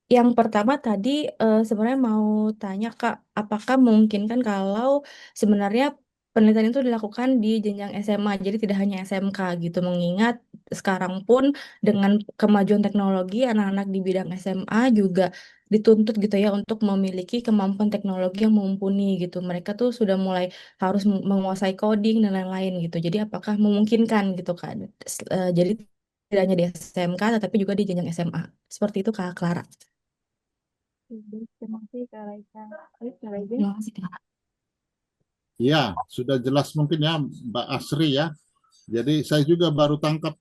yang pertama tadi sebenarnya mau tanya Kak, apakah mungkin kan kalau sebenarnya penelitian itu dilakukan di jenjang SMA, jadi tidak hanya SMK gitu, mengingat sekarang pun dengan kemajuan teknologi, anak-anak di bidang SMA juga dituntut gitu ya untuk memiliki kemampuan teknologi yang mumpuni gitu. Mereka tuh sudah mulai harus menguasai coding dan lain-lain gitu. Jadi apakah memungkinkan gitu kan? Jadi tidak hanya di SMK, tetapi juga di jenjang SMA. Seperti itu Kak Clara. Baik, terima kasih Kak Raisa. Baik, Kak Raisa. Terima kasih, Kak. Ya, sudah jelas mungkin ya Mbak Asri ya. Jadi saya juga baru tangkap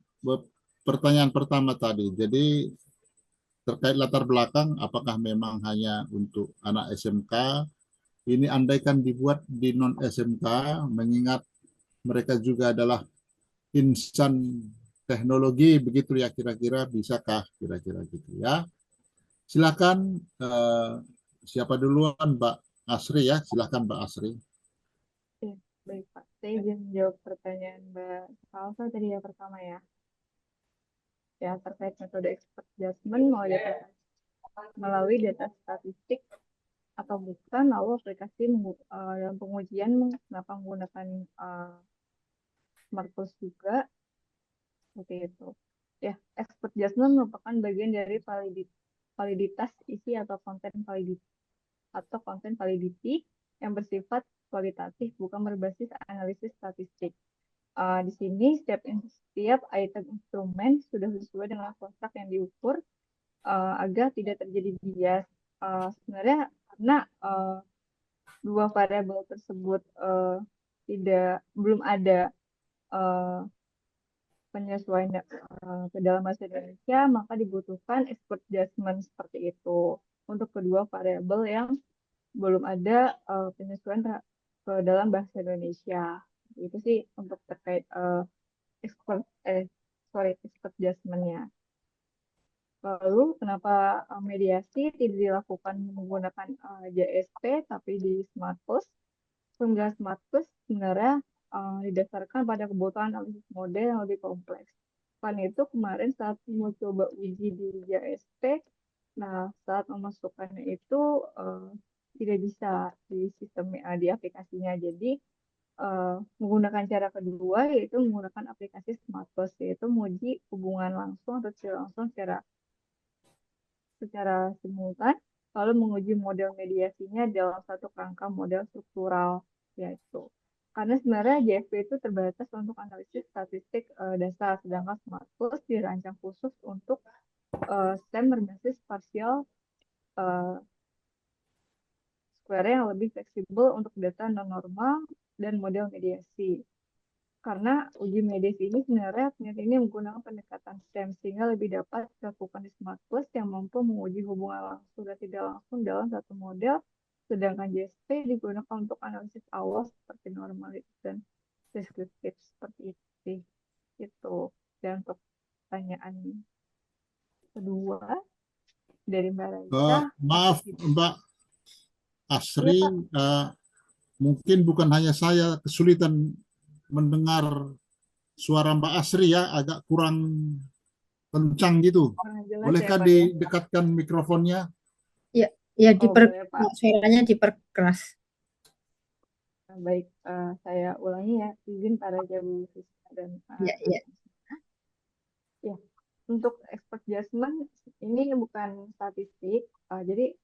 pertanyaan pertama tadi. Jadi terkait latar belakang, apakah memang hanya untuk anak SMK? Ini andaikan dibuat di non SMK, mengingat mereka juga adalah insan teknologi, begitu ya kira-kira, bisakah kira-kira gitu ya? Silakan siapa duluan Mbak Asri ya? Silakan Mbak Asri. Ya, baik Pak. Saya izin menjawab pertanyaan Mbak Salsa tadi ya pertama ya. Ya, terkait metode expert judgment melalui data statistik atau bukan, lalu aplikasi dalam pengujian kenapa menggunakan Smartpulse juga, seperti itu. Ya, expert judgment merupakan bagian dari validitas isi atau konten validity yang bersifat kualitatif, bukan berbasis analisis statistik. Di sini setiap item instrumen sudah sesuai dengan kotak yang diukur agar tidak terjadi bias. Sebenarnya karena dua variabel tersebut belum ada eh, penyesuaian ke dalam bahasa Indonesia, maka dibutuhkan expert judgment seperti itu untuk kedua variabel yang belum ada penyesuaian ke dalam bahasa Indonesia. Itu sih untuk terkait expert expert judgment-nya. Lalu kenapa mediasi tidak dilakukan menggunakan JSP tapi di SmartPost? Pemilihan SmartPost sebenarnya didasarkan pada kebutuhan analisis model yang lebih kompleks. Karena itu kemarin saat mau coba uji di JSP, nah saat memasukkannya itu tidak bisa di sistem di aplikasinya. Jadi menggunakan cara kedua yaitu menggunakan aplikasi SmartPost, yaitu menguji hubungan langsung atau tidak langsung secara simultan, lalu menguji model mediasinya dalam satu kerangka model struktural, yaitu. Karena sebenarnya JFP itu terbatas untuk analisis statistik dasar, sedangkan SmartPost dirancang khusus untuk STEM berbasis partial square yang lebih fleksibel untuk data non-normal dan model mediasi. Karena uji mediasi ini sebenarnya ini menggunakan pendekatan STEM sehingga lebih dapat dilakukan di SmartPost yang mampu menguji hubungan langsung dan tidak langsung dalam satu model, sedangkan JSP digunakan untuk analisis awal seperti normalitas dan deskriptif seperti itu. Dan untuk pertanyaan kedua dari Mbak Raisa, Maaf Mbak Asri, iya, mungkin bukan hanya saya kesulitan mendengar suara Mbak Asri ya, agak kurang kencang gitu. kurang jelas ya Bolehkah Pak ya? didekatkan mikrofonnya? Ya, Oh boleh Pak. suaranya diperkeras. Baik, saya ulangi ya, izin para Bu Siska dan Ya, ya. ya, untuk expert judgment ini bukan statistik, jadi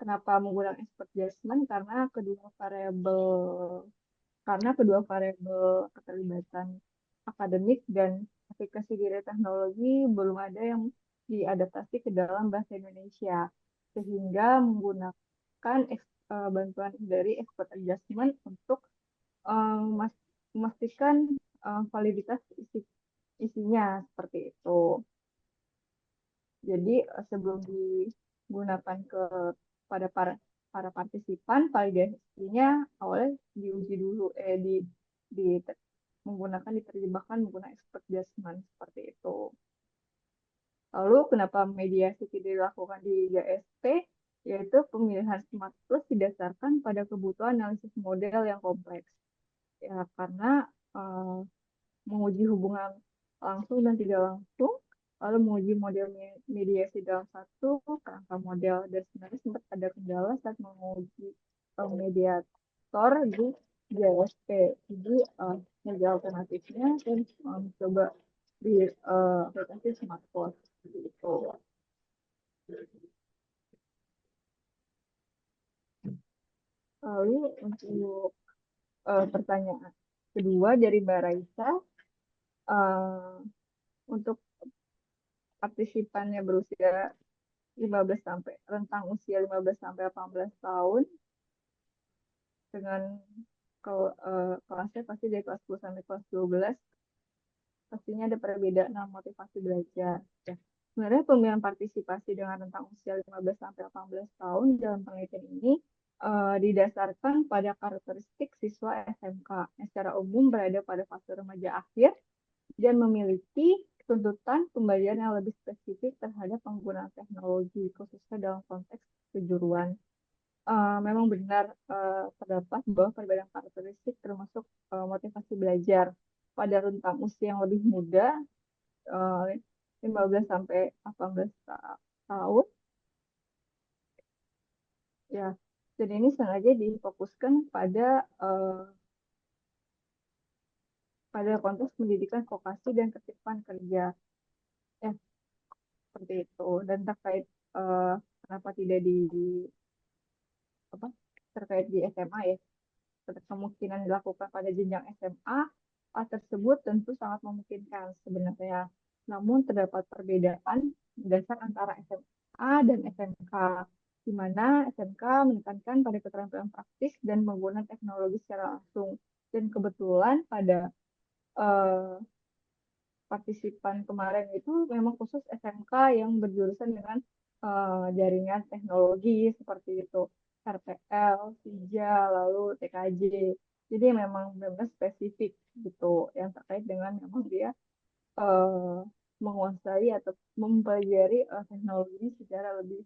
kenapa menggunakan expert judgment karena kedua variabel keterlibatan akademik dan aplikasi diri teknologi belum ada yang diadaptasi ke dalam bahasa Indonesia, sehingga menggunakan bantuan dari expert adjustment untuk memastikan validitas isinya seperti itu. Jadi sebelum digunakan pada para partisipan, validasinya awalnya diuji dulu, diterjemahkan menggunakan expert judgment seperti itu. Lalu kenapa mediasi tidak dilakukan di JSP? Yaitu pemilihan SmartPost didasarkan pada kebutuhan analisis model yang kompleks. Ya, karena menguji hubungan langsung dan tidak langsung, lalu menguji model mediasi dalam satu kerangka model, dan sebenarnya sempat ada kendala saat menguji mediator di JSP. Jadi menjadi alternatifnya dan mencoba di aplikasi SmartPost gitu. Lalu untuk pertanyaan kedua dari Mbak Raisa, untuk partisipannya berusia 15 sampai rentang usia 15 sampai 18 tahun dengan kelasnya pasti dari kelas 10 sampai kelas 12, pastinya ada perbedaan dalam motivasi belajar. Ya. Sebenarnya pemilihan partisipasi dengan rentang usia 15 sampai 18 tahun dalam penelitian ini didasarkan pada karakteristik siswa SMK yang secara umum berada pada fase remaja akhir dan memiliki tuntutan pembelajaran yang lebih spesifik terhadap penggunaan teknologi, khususnya dalam konteks kejuruan. Memang benar terdapat bahwa perbedaan karakteristik termasuk motivasi belajar pada rentang usia yang lebih muda, 15 sampai 18 tahun. Ya, dan ini sengaja difokuskan pada konteks pendidikan vokasi dan ketertiban kerja. Ya, seperti itu. Dan terkait kenapa tidak terkait di SMA ya, kemungkinan dilakukan pada jenjang SMA Hal tersebut tentu sangat memungkinkan sebenarnya. Namun terdapat perbedaan dasar antara SMA dan SMK, di mana SMK menekankan pada keterampilan praktis dan penggunaan teknologi secara langsung. Dan kebetulan pada partisipan kemarin itu memang khusus SMK yang berjurusan dengan jaringan teknologi seperti itu, RTL, SIJA, lalu TKJ. Jadi memang benar spesifik gitu yang terkait dengan memang dia menguasai atau mempelajari teknologi secara lebih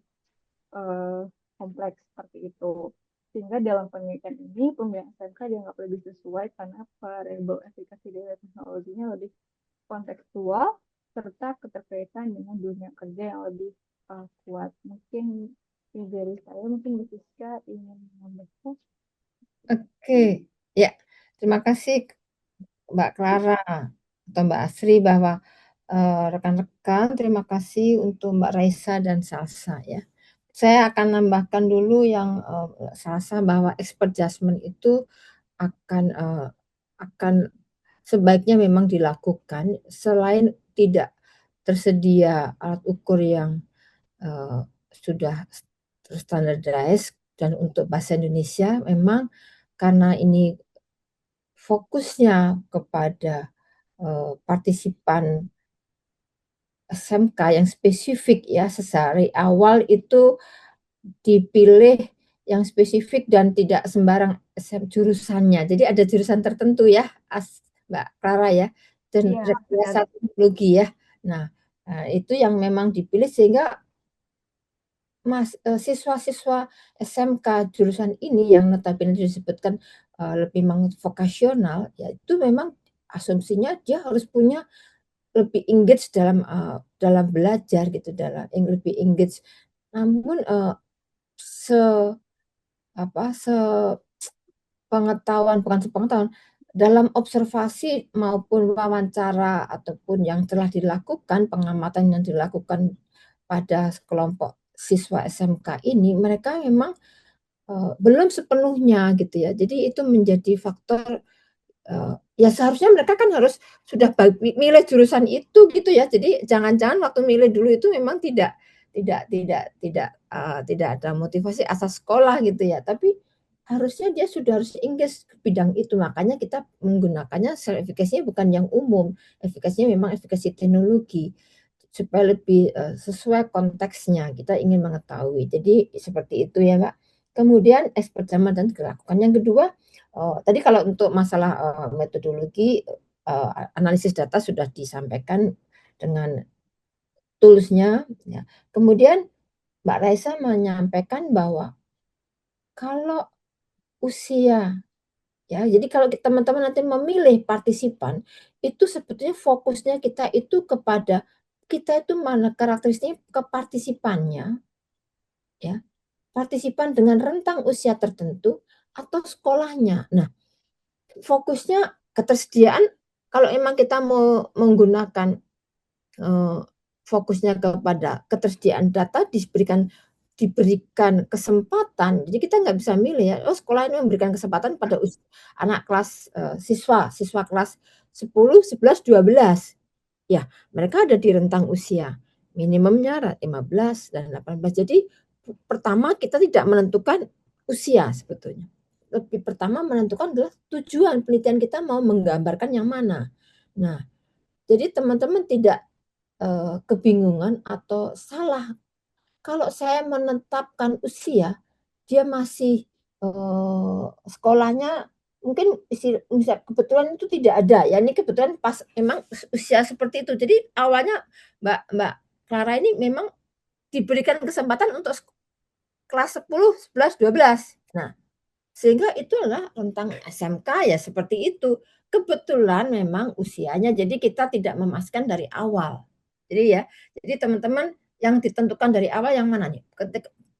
kompleks seperti itu. Sehingga dalam penelitian ini pemilihan SMK dianggap lebih sesuai karena variabel efikasi dari teknologinya lebih kontekstual serta keterkaitan dengan dunia kerja yang lebih kuat. Mungkin dari saya, mungkin Bu Siska ingin menambahkan. Oke, ya, terima kasih Mbak Clara atau Mbak Asri bahwa rekan-rekan, terima kasih untuk Mbak Raisa dan Salsa ya. Saya akan nambahkan dulu yang Salsa bahwa expert judgment itu akan sebaiknya memang dilakukan selain tidak tersedia alat ukur yang sudah terstandardized dan untuk bahasa Indonesia memang karena ini fokusnya kepada partisipan SMK yang spesifik ya, dari awal itu dipilih yang spesifik dan tidak sembarang jurusannya. Jadi ada jurusan tertentu ya, Mbak Clara ya, dan rekayasa teknologi ya. Nah, itu yang memang dipilih sehingga siswa-siswa SMK jurusan ini yang notabene disebutkan lebih vokasional, ya itu memang asumsinya dia harus punya lebih engage dalam belajar gitu, dalam yang lebih engage. Namun bukan sepengetahuan, dalam observasi maupun wawancara ataupun yang telah dilakukan, pengamatan yang dilakukan pada kelompok siswa SMK ini, mereka memang belum sepenuhnya gitu ya. Jadi itu menjadi faktor ya seharusnya mereka kan harus sudah milih jurusan itu gitu ya. Jadi jangan-jangan waktu milih dulu itu memang tidak ada motivasi asal sekolah gitu ya. Tapi harusnya dia sudah harus engage ke bidang itu. Makanya kita menggunakannya efikasinya bukan yang umum, efikasinya memang efikasi teknologi supaya lebih sesuai konteksnya. Kita ingin mengetahui. Jadi seperti itu ya, Mbak. Kemudian expert zaman dan dilakukan. Yang kedua, tadi kalau untuk masalah metodologi analisis data sudah disampaikan dengan tools-nya. Ya. Kemudian Mbak Raisa menyampaikan bahwa kalau usia, ya, jadi kalau teman-teman nanti memilih partisipan, itu sebetulnya fokusnya kita itu kepada kita itu mana karakteristiknya ke partisipannya, ya, partisipan dengan rentang usia tertentu atau sekolahnya. Nah, fokusnya ketersediaan kalau emang kita mau menggunakan fokusnya kepada ketersediaan data diberikan kesempatan. Jadi kita nggak bisa milih ya, oh sekolah ini memberikan kesempatan pada anak kelas siswa kelas 10, 11, 12. Ya, mereka ada di rentang usia. Minimumnya 15 dan 18. Jadi pertama kita tidak menentukan usia sebetulnya. Lebih pertama menentukan adalah tujuan penelitian kita mau menggambarkan yang mana. Nah, jadi teman-teman tidak kebingungan atau salah. Kalau saya menetapkan usia, dia masih sekolahnya mungkin bisa kebetulan itu tidak ada ya, ini kebetulan pas memang usia seperti itu. Jadi awalnya Mbak Clara ini memang diberikan kesempatan untuk kelas 10, 11, 12. Nah, sehingga itu adalah rentang SMK ya seperti itu. Kebetulan memang usianya, jadi kita tidak memastikan dari awal. Jadi ya, jadi teman-teman yang ditentukan dari awal yang mana nih?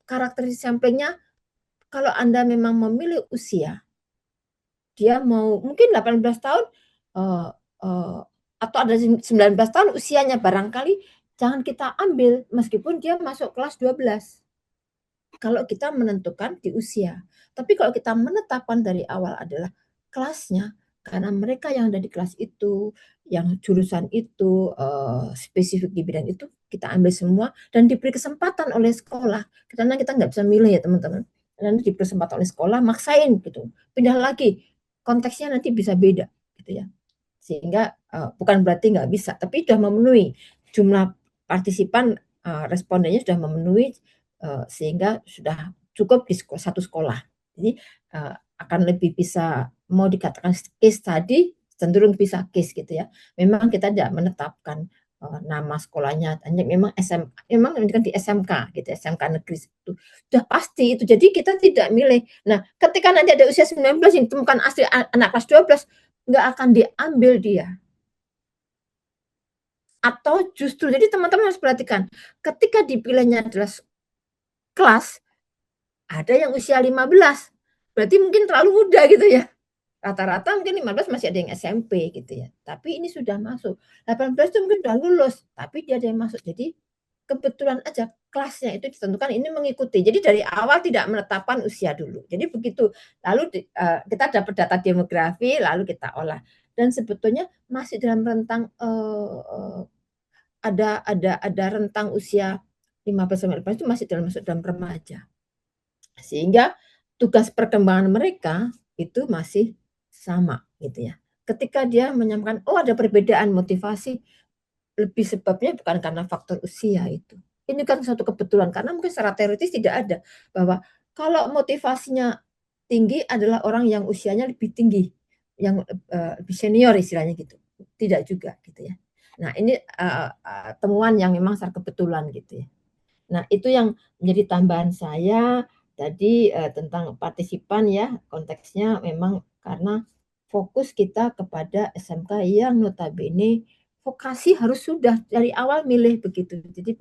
Karakteristik samplingnya, kalau Anda memang memilih usia, dia mau mungkin 18 tahun atau ada 19 tahun usianya, barangkali jangan kita ambil meskipun dia masuk kelas 12. Kalau kita menentukan di usia. Tapi kalau kita menetapkan dari awal adalah kelasnya, Karena mereka yang ada di kelas itu, yang jurusan itu, spesifik di bidang itu, kita ambil semua dan diberi kesempatan oleh sekolah. Karena kita nggak bisa milih ya teman-teman. Dan diberi kesempatan oleh sekolah, maksain gitu. Pindah lagi, konteksnya nanti bisa beda gitu ya. Sehingga bukan berarti nggak bisa, tapi sudah memenuhi jumlah partisipan, respondennya sudah memenuhi, sehingga sudah cukup di satu sekolah. Jadi akan lebih bisa, mau dikatakan case tadi, cenderung bisa case gitu ya. Memang kita tidak menetapkan nama sekolahnya, hanya memang memang kan di SMK gitu, SMK negeri itu sudah pasti itu. Jadi kita tidak milih. Nah, ketika nanti ada usia 19 yang ditemukan asli anak kelas 12, nggak akan diambil dia. Atau justru, jadi teman-teman harus perhatikan, ketika dipilihnya adalah kelas, ada yang usia 15, berarti mungkin terlalu muda gitu ya. Rata-rata mungkin 15 masih ada yang SMP gitu ya. Tapi ini sudah masuk. 18 itu mungkin sudah lulus, tapi dia ada yang masuk. Jadi kebetulan aja kelasnya itu ditentukan ini mengikuti. Jadi dari awal tidak menetapkan usia dulu. Jadi begitu. Lalu kita dapat data demografi, lalu kita olah. Dan sebetulnya masih dalam rentang ada rentang usia 15 sampai 18 itu masih masuk dalam remaja. Sehingga tugas perkembangan mereka itu masih sama gitu ya. Ketika dia menyampaikan, oh ada perbedaan motivasi, lebih sebabnya bukan karena faktor usia itu. Ini kan suatu kebetulan, karena mungkin secara teoritis tidak ada bahwa kalau motivasinya tinggi adalah orang yang usianya lebih tinggi, yang lebih senior istilahnya gitu. Tidak juga gitu ya. Nah ini temuan yang memang secara kebetulan gitu ya. Nah itu yang menjadi tambahan saya tadi tentang partisipan ya, konteksnya memang karena fokus kita kepada SMK yang notabene vokasi harus sudah dari awal milih begitu. Jadi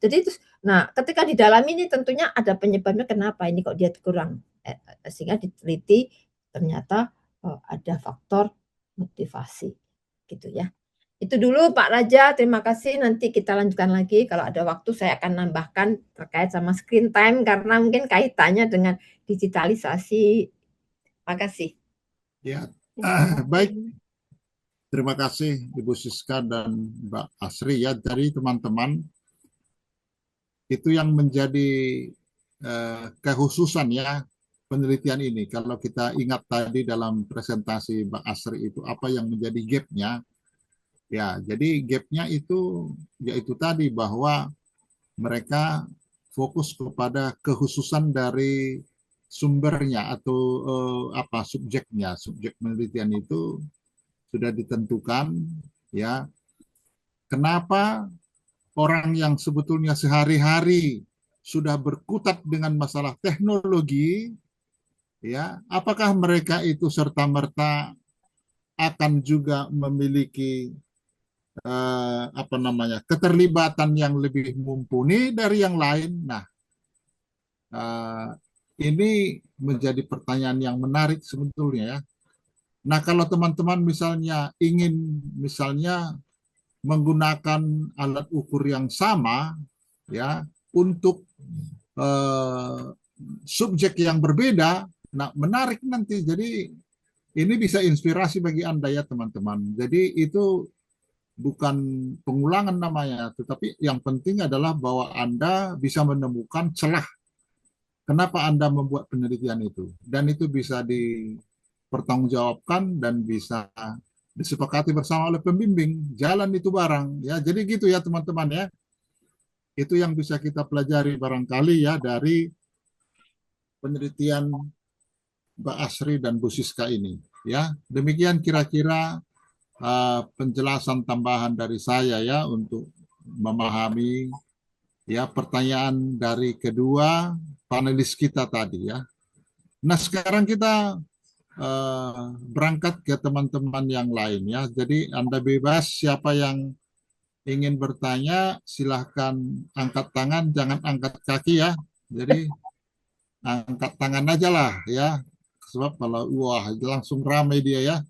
terus, nah ketika didalami ini tentunya ada penyebabnya kenapa ini kok dia kurang, sehingga diteliti ternyata ada faktor motivasi gitu ya. Itu dulu Pak Raja, terima kasih. Nanti kita lanjutkan lagi. Kalau ada waktu saya akan nambahkan terkait sama screen time karena mungkin kaitannya dengan digitalisasi. Terima kasih. Ya, baik. Terima kasih Ibu Siska dan Mbak Asri ya. Dari teman-teman, itu yang menjadi kekhususan ya penelitian ini. Kalau kita ingat tadi dalam presentasi Mbak Asri itu apa yang menjadi gap-nya, ya jadi gap-nya itu yaitu tadi bahwa mereka fokus kepada kekhususan dari sumbernya atau subjeknya. Subjek penelitian itu sudah ditentukan ya. Kenapa orang yang sebetulnya sehari-hari sudah berkutat dengan masalah teknologi, ya, apakah mereka itu serta-merta akan juga memiliki keterlibatan yang lebih mumpuni dari yang lain? Nah, ini menjadi pertanyaan yang menarik sebetulnya ya. Nah, kalau teman-teman misalnya ingin menggunakan alat ukur yang sama ya untuk subjek yang berbeda, nah menarik nanti. Jadi ini bisa inspirasi bagi Anda ya teman-teman. Jadi itu bukan pengulangan namanya, tetapi yang penting adalah bahwa Anda bisa menemukan celah kenapa Anda membuat penelitian itu. Dan itu bisa dipertanggungjawabkan dan bisa disepakati bersama oleh pembimbing. Jalan itu barang. Ya, jadi gitu ya teman-teman ya. Itu yang bisa kita pelajari barangkali ya dari penelitian Mbak Asri dan Bu Siska ini. Ya, demikian kira-kira penjelasan tambahan dari saya ya untuk memahami ya pertanyaan dari kedua panelis kita tadi ya. Nah sekarang kita berangkat ke teman-teman yang lain ya. Jadi Anda bebas, siapa yang ingin bertanya silahkan angkat tangan, jangan angkat kaki ya. Jadi angkat tangan aja lah ya. Sebab kalau wah langsung ramai dia ya.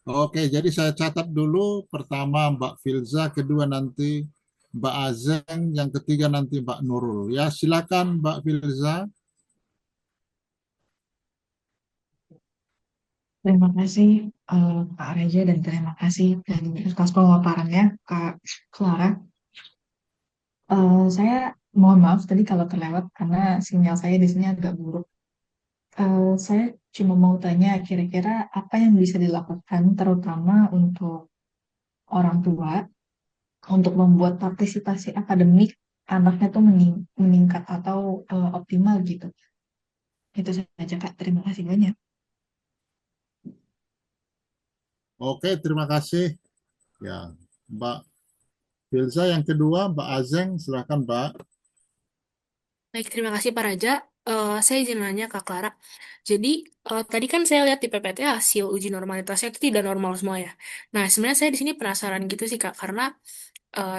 Oke, jadi saya catat dulu. Pertama Mbak Filza, kedua nanti Mbak Azeng, yang ketiga nanti Mbak Nurul. Ya, silakan Mbak Filza. Terima kasih Kak Reza, dan terima kasih dan atas pemaparannya Kak Clara. Saya mohon maaf tadi kalau terlewat karena sinyal saya di sini agak buruk. Saya cuma mau tanya kira-kira apa yang bisa dilakukan terutama untuk orang tua untuk membuat partisipasi akademik anaknya tuh meningkat atau optimal gitu. Itu saja Kak. Terima kasih banyak. Oke, terima kasih. Ya, Mbak Filza yang kedua, Mbak Azeng, silakan Mbak. Baik, terima kasih Pak Raja. Saya izin nanya Kak Clara. Jadi, tadi kan saya lihat di PPT hasil uji normalitasnya itu tidak normal semua ya. Nah, sebenarnya saya di sini penasaran gitu sih Kak, karena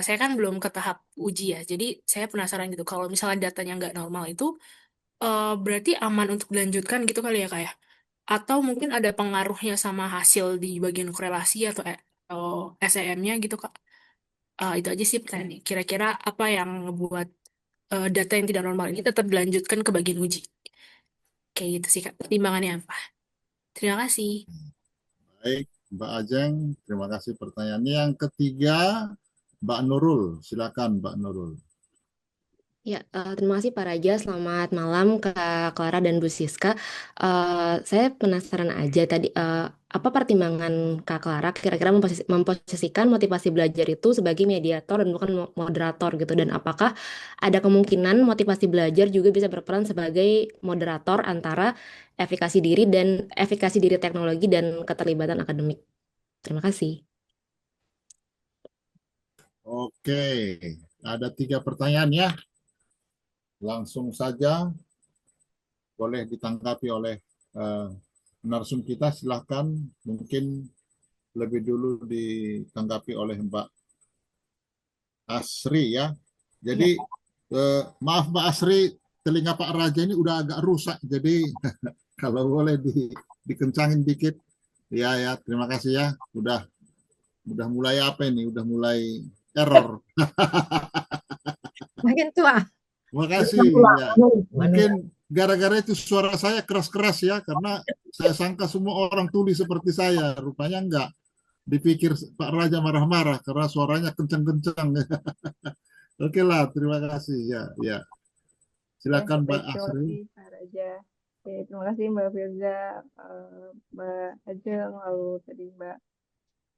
saya kan belum ke tahap uji ya. Jadi, saya penasaran gitu. Kalau misalnya datanya nggak normal itu, berarti aman untuk dilanjutkan gitu kali ya Kak ya? Atau mungkin ada pengaruhnya sama hasil di bagian korelasi atau SEM-nya gitu Kak? Itu aja sih pertanyaan. Kira-kira apa yang ngebuat data yang tidak normal ini tetap dilanjutkan ke bagian uji. Kayak gitu sih Kak. Pertimbangannya apa? Terima kasih. Baik, Mbak Ajeng, terima kasih pertanyaannya. Yang ketiga, Mbak Nurul, silakan Mbak Nurul. Ya, terima kasih Pak Raja. Selamat malam Kak Clara dan Bu Siska. Saya penasaran aja tadi apa pertimbangan Kak Clara kira-kira memposisikan motivasi belajar itu sebagai mediator dan bukan moderator gitu, dan apakah ada kemungkinan motivasi belajar juga bisa berperan sebagai moderator antara efikasi diri teknologi dan keterlibatan akademik. Terima kasih. Oke, ada 3 pertanyaan ya. Langsung saja boleh ditanggapi oleh narsum kita, silahkan. Mungkin lebih dulu ditanggapi oleh Mbak Asri ya. Jadi maaf Mbak Asri, telinga Pak Raja ini udah agak rusak, jadi kalau boleh dikencangin dikit. Ya ya, terima kasih ya. Udah mulai apa ini? Udah mulai error. Makin tua. Makasih ya. Mungkin gara-gara itu suara saya keras-keras ya, karena saya sangka semua orang tuli seperti saya. Rupanya enggak. Dipikir Pak Raja marah-marah karena suaranya kencang-kencang. Oke lah, terima kasih ya. Ya, silakan Mbak Terima Asri. kasih Pak Raja. Oke, terima kasih Mbak Firza, Mbak Ajeng, lalu tadi Mbak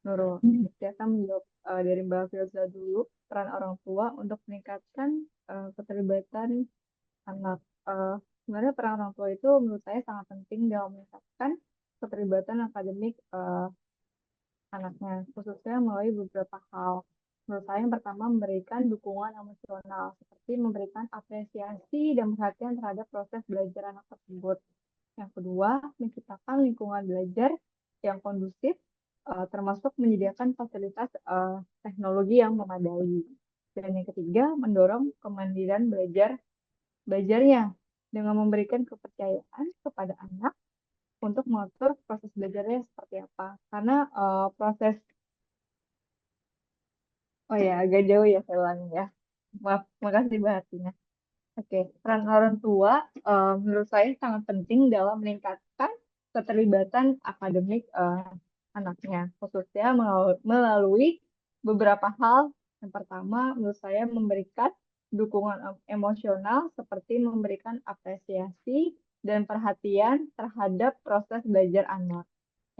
Nurul. Saya akan menjawab dari Mbak Firza dulu, peran orang tua untuk meningkatkan keterlibatan anak. Sebenarnya peran orang tua itu menurut saya sangat penting dalam meningkatkan keterlibatan akademik anaknya, khususnya melalui beberapa hal. Menurut saya yang pertama memberikan dukungan emosional, seperti memberikan apresiasi dan perhatian terhadap proses belajar anak tersebut. Yang kedua, menciptakan lingkungan belajar yang kondusif, termasuk menyediakan fasilitas teknologi yang memadai. Dan yang ketiga, mendorong kemandirian belajarnya dengan memberikan kepercayaan kepada anak untuk mengatur proses belajarnya seperti apa. Karena proses, oh ya agak jauh ya saya ulangi ya. Maaf, makasih Mbak Hartina. Oke, peran orang tua menurut saya sangat penting dalam meningkatkan keterlibatan akademik anaknya, khususnya melalui beberapa hal. Yang pertama, menurut saya memberikan dukungan emosional seperti memberikan apresiasi dan perhatian terhadap proses belajar anak.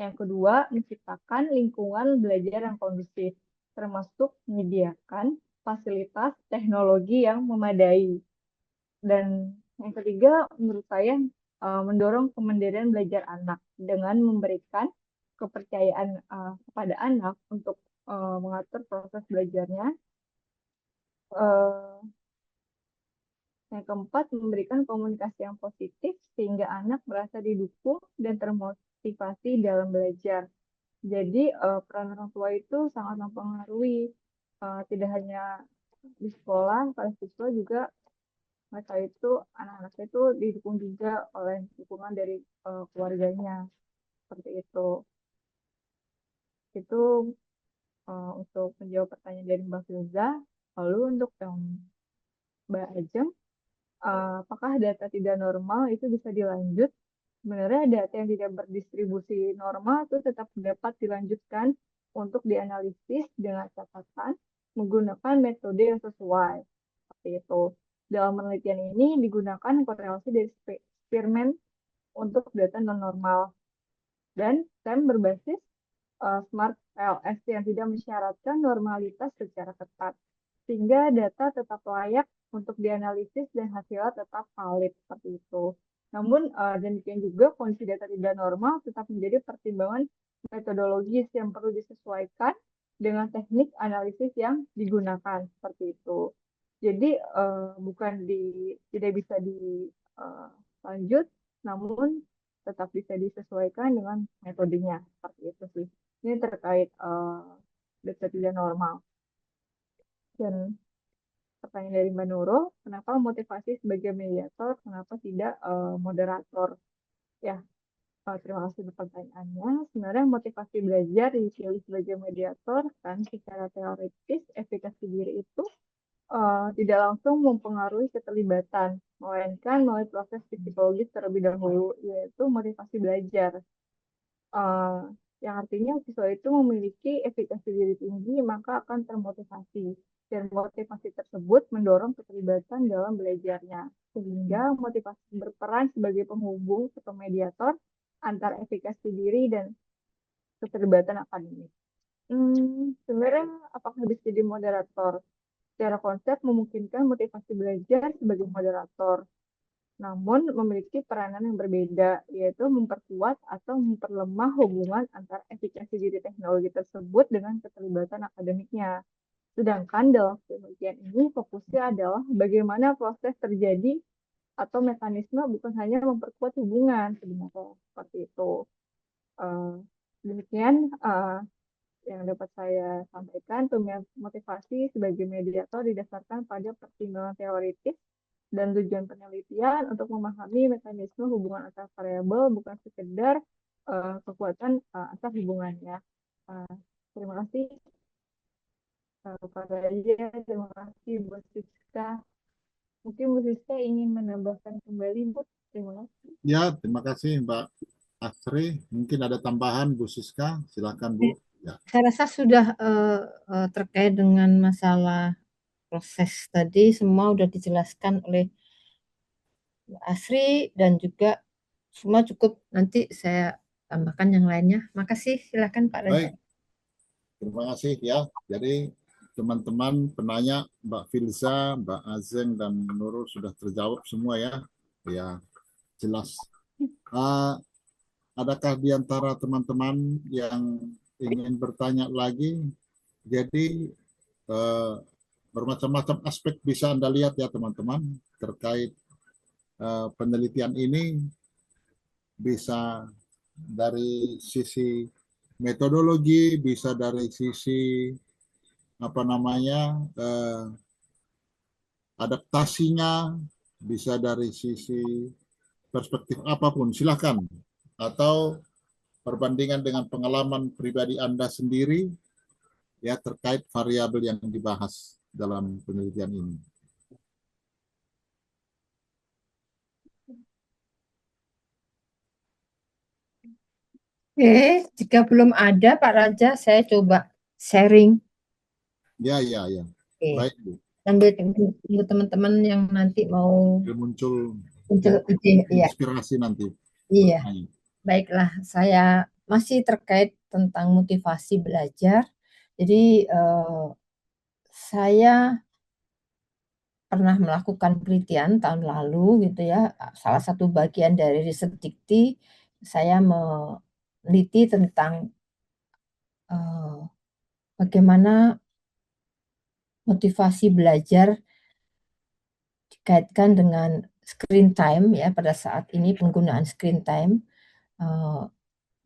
Yang kedua, menciptakan lingkungan belajar yang kondusif, termasuk menyediakan fasilitas teknologi yang memadai. Dan yang ketiga, menurut saya mendorong kemandirian belajar anak dengan memberikan kepercayaan kepada anak untuk mengatur proses belajarnya. Yang keempat, memberikan komunikasi yang positif sehingga anak merasa didukung dan termotivasi dalam belajar. Jadi peran orang tua itu sangat mempengaruhi tidak hanya di sekolah, pada siswa juga mereka itu anak-anaknya itu didukung juga oleh dukungan dari keluarganya seperti itu. Itu untuk menjawab pertanyaan dari Mbak Filza. Lalu untuk yang Mbak Ajeng, apakah data tidak normal itu bisa dilanjut? sebenarnya data yang tidak berdistribusi normal itu tetap dapat dilanjutkan untuk dianalisis dengan catatan menggunakan metode yang sesuai. Seperti itu. Dalam penelitian ini digunakan korelasi dari eksperimen untuk data non-normal dan STEM berbasis Smart LS yang tidak mensyaratkan normalitas secara ketat, sehingga data tetap layak untuk dianalisis dan hasilnya tetap valid seperti itu. Namun demikian juga kondisi data tidak normal tetap menjadi pertimbangan metodologis yang perlu disesuaikan dengan teknik analisis yang digunakan seperti itu. Jadi tidak bisa dilanjut, namun tetap bisa disesuaikan dengan metodenya seperti itu sih. Ini terkait data tidak normal. Dan pertanyaan dari Mbak Nurul, kenapa motivasi sebagai mediator, kenapa tidak moderator? Ya, terima kasih untuk pertanyaannya. Sebenarnya motivasi belajar dipilih sebagai mediator kan secara teoritis efikasi diri itu tidak langsung mempengaruhi keterlibatan, melainkan melalui proses psikologis terlebih dahulu, yaitu motivasi belajar. Yang artinya siswa itu memiliki efikasi diri tinggi, maka akan termotivasi. Dan motivasi tersebut mendorong keterlibatan dalam belajarnya. Sehingga motivasi berperan sebagai penghubung atau mediator antara efikasi diri dan keterlibatan akademik. Sebenarnya apakah bisa jadi moderator? Secara konsep memungkinkan motivasi belajar sebagai moderator, namun memiliki peranan yang berbeda, yaitu memperkuat atau memperlemah hubungan antara efikasi diri teknologi tersebut dengan keterlibatan akademiknya. Sedangkan dalam penelitian ini fokusnya adalah bagaimana proses terjadi atau mekanisme bukan hanya memperkuat hubungan sebenarnya seperti itu. Demikian yang dapat saya sampaikan. Motivasi sebagai mediator didasarkan pada pertimbangan teoritis dan tujuan penelitian untuk memahami mekanisme hubungan antar variabel, bukan sekedar kekuatan antar hubungannya. Terima kasih Pak Raja, terima kasih Bu Siska. Mungkin Bu Siska ingin menambahkan kembali, Bu. Terima kasih. Ya, terima kasih Mbak Asri. Mungkin ada tambahan Bu Siska, silakan Bu. Ya. Saya rasa sudah terkait dengan masalah proses tadi semua sudah dijelaskan oleh Mbak Asri dan juga semua cukup, nanti saya tambahkan yang lainnya. Makasih, silakan Pak Raja. Baik, terima kasih ya. Jadi teman-teman penanya Mbak Filza, Mbak Azeng, dan Nurul sudah terjawab semua ya. Ya, jelas. Adakah di antara teman-teman yang ingin bertanya lagi? Jadi bermacam-macam aspek bisa Anda lihat ya teman-teman terkait penelitian ini, bisa dari sisi metodologi, bisa dari sisi adaptasinya, bisa dari sisi perspektif apapun, silahkan. Atau perbandingan dengan pengalaman pribadi Anda sendiri ya terkait variabel yang dibahas dalam penelitian ini. Oke, jika belum ada Pak Raja, saya coba sharing. Ya. Oke. Baik, Bu. Sambil tunggu teman-teman yang nanti mau muncul inspirasi nanti. Iya. Baiklah, saya masih terkait tentang motivasi belajar. Jadi saya pernah melakukan penelitian tahun lalu gitu ya. Salah satu bagian dari riset dikti, saya meneliti tentang bagaimana motivasi belajar dikaitkan dengan screen time ya, pada saat ini penggunaan screen time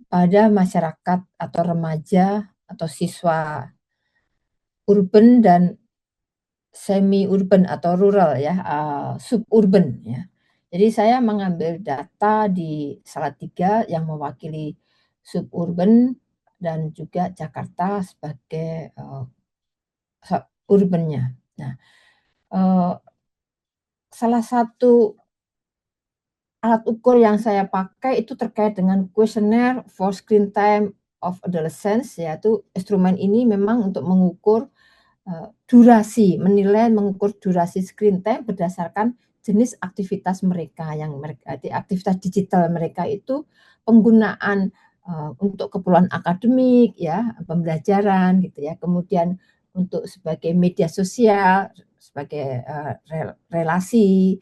pada masyarakat atau remaja atau siswa urban dan semi urban atau rural ya, suburban ya. Jadi saya mengambil data di Salatiga yang mewakili suburban dan juga Jakarta sebagai urbannya. Nah, salah satu alat ukur yang saya pakai itu terkait dengan questionnaire for screen time of adolescents, yaitu instrumen ini memang untuk mengukur durasi, mengukur durasi screen time berdasarkan jenis aktivitas mereka aktivitas digital mereka itu penggunaan untuk keperluan akademik ya, pembelajaran gitu ya, kemudian untuk sebagai media sosial, sebagai relasi,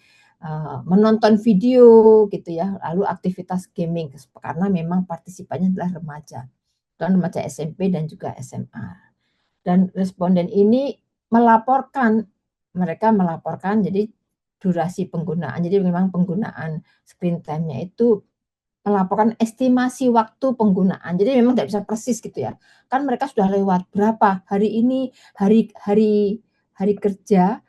menonton video gitu ya, lalu aktivitas gaming karena memang partisipannya adalah remaja SMP dan juga SMA. Dan responden ini mereka melaporkan jadi durasi penggunaan, jadi memang penggunaan screen time-nya itu melaporkan estimasi waktu penggunaan. Jadi memang tidak bisa persis gitu ya. Kan mereka sudah lewat berapa hari ini, hari kerja,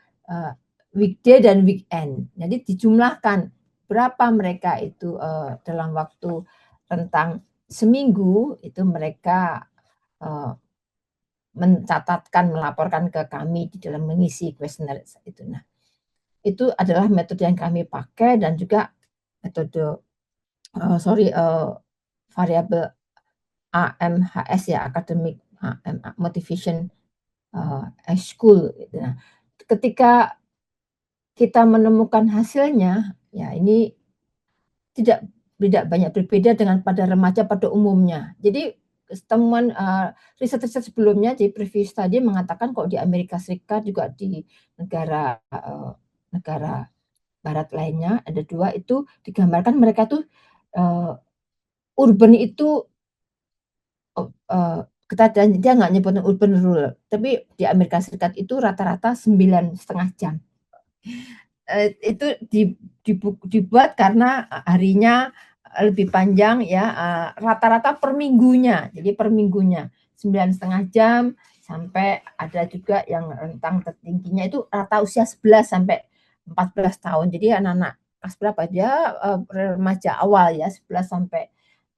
weekday dan weekend. Jadi dijumlahkan berapa mereka itu dalam waktu rentang seminggu itu mereka mencatatkan, melaporkan ke kami di dalam mengisi kuesioner itu. Nah, itu adalah metode yang kami pakai dan juga metode variabel AMHS ya, academic motivation school. Nah, ketika kita menemukan hasilnya, ya ini tidak banyak berbeda dengan pada remaja pada umumnya. Jadi temuan riset-riset sebelumnya di previous study mengatakan kok di Amerika Serikat juga di negara barat lainnya ada 2 itu digambarkan mereka tuh urban itu dia nggak nyebutin urban rural, tapi di Amerika Serikat itu rata-rata 9,5 jam. Itu dibuat karena harinya lebih panjang ya, rata-rata per minggunya. Jadi per minggunya 9,5 jam sampai ada juga yang rentang tertingginya itu rata usia 11 sampai 14 tahun. Jadi anak-anak kelas berapa dia remaja awal ya 11 sampai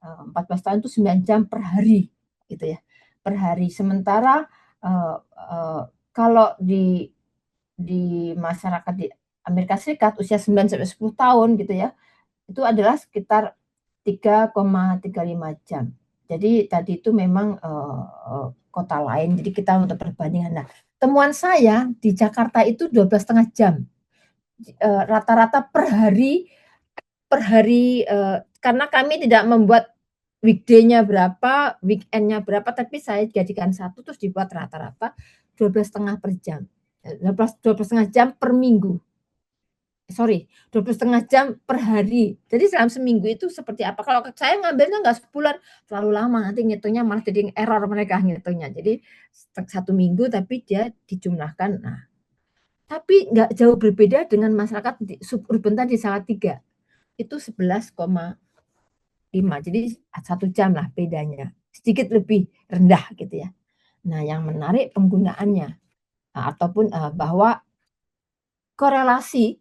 14 tahun itu 9 jam per hari gitu ya. Per hari. Sementara kalau di masyarakat di Amerika Serikat usia 9 sampai 10 tahun gitu ya, itu adalah sekitar 3,35 jam. Jadi tadi itu memang kota lain, jadi kita untuk perbandingan. Nah, temuan saya di Jakarta itu 12,5 jam. Rata-rata per hari karena kami tidak membuat weekday-nya berapa, weekend-nya berapa, tapi saya jadikan satu terus dibuat rata-rata 12,5 per jam. 12,5 jam per minggu. 12,5 jam per hari. Jadi dalam seminggu itu seperti apa? Kalau saya ngambilnya nggak sebulan, terlalu lama nanti ngitungnya malah jadi error mereka ngitungnya. Jadi 1 minggu tapi dia dijumlahkan. Nah, tapi nggak jauh berbeda dengan masyarakat di suburban tadi Salatiga. Itu 11,5. Jadi 1 jam lah bedanya. Sedikit lebih rendah gitu ya. Nah, yang menarik penggunaannya ataupun bahwa korelasi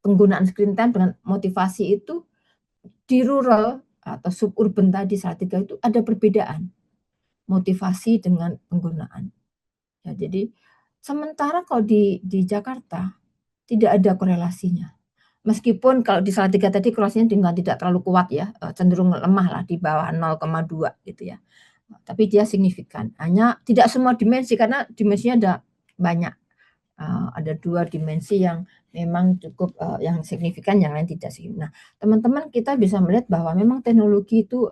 penggunaan screen time dengan motivasi itu di rural atau suburban tadi Salatiga itu ada perbedaan motivasi dengan penggunaan. Ya, jadi sementara kalau di Jakarta tidak ada korelasinya. Meskipun kalau di Salatiga tadi korelasinya dengan tidak terlalu kuat ya, cenderung lemah lah di bawah 0,2 gitu ya. Tapi dia signifikan. Hanya tidak semua dimensi karena dimensinya ada banyak. Ada 2 dimensi yang memang cukup yang signifikan, yang lain tidak sih. Nah, teman-teman kita bisa melihat bahwa memang teknologi itu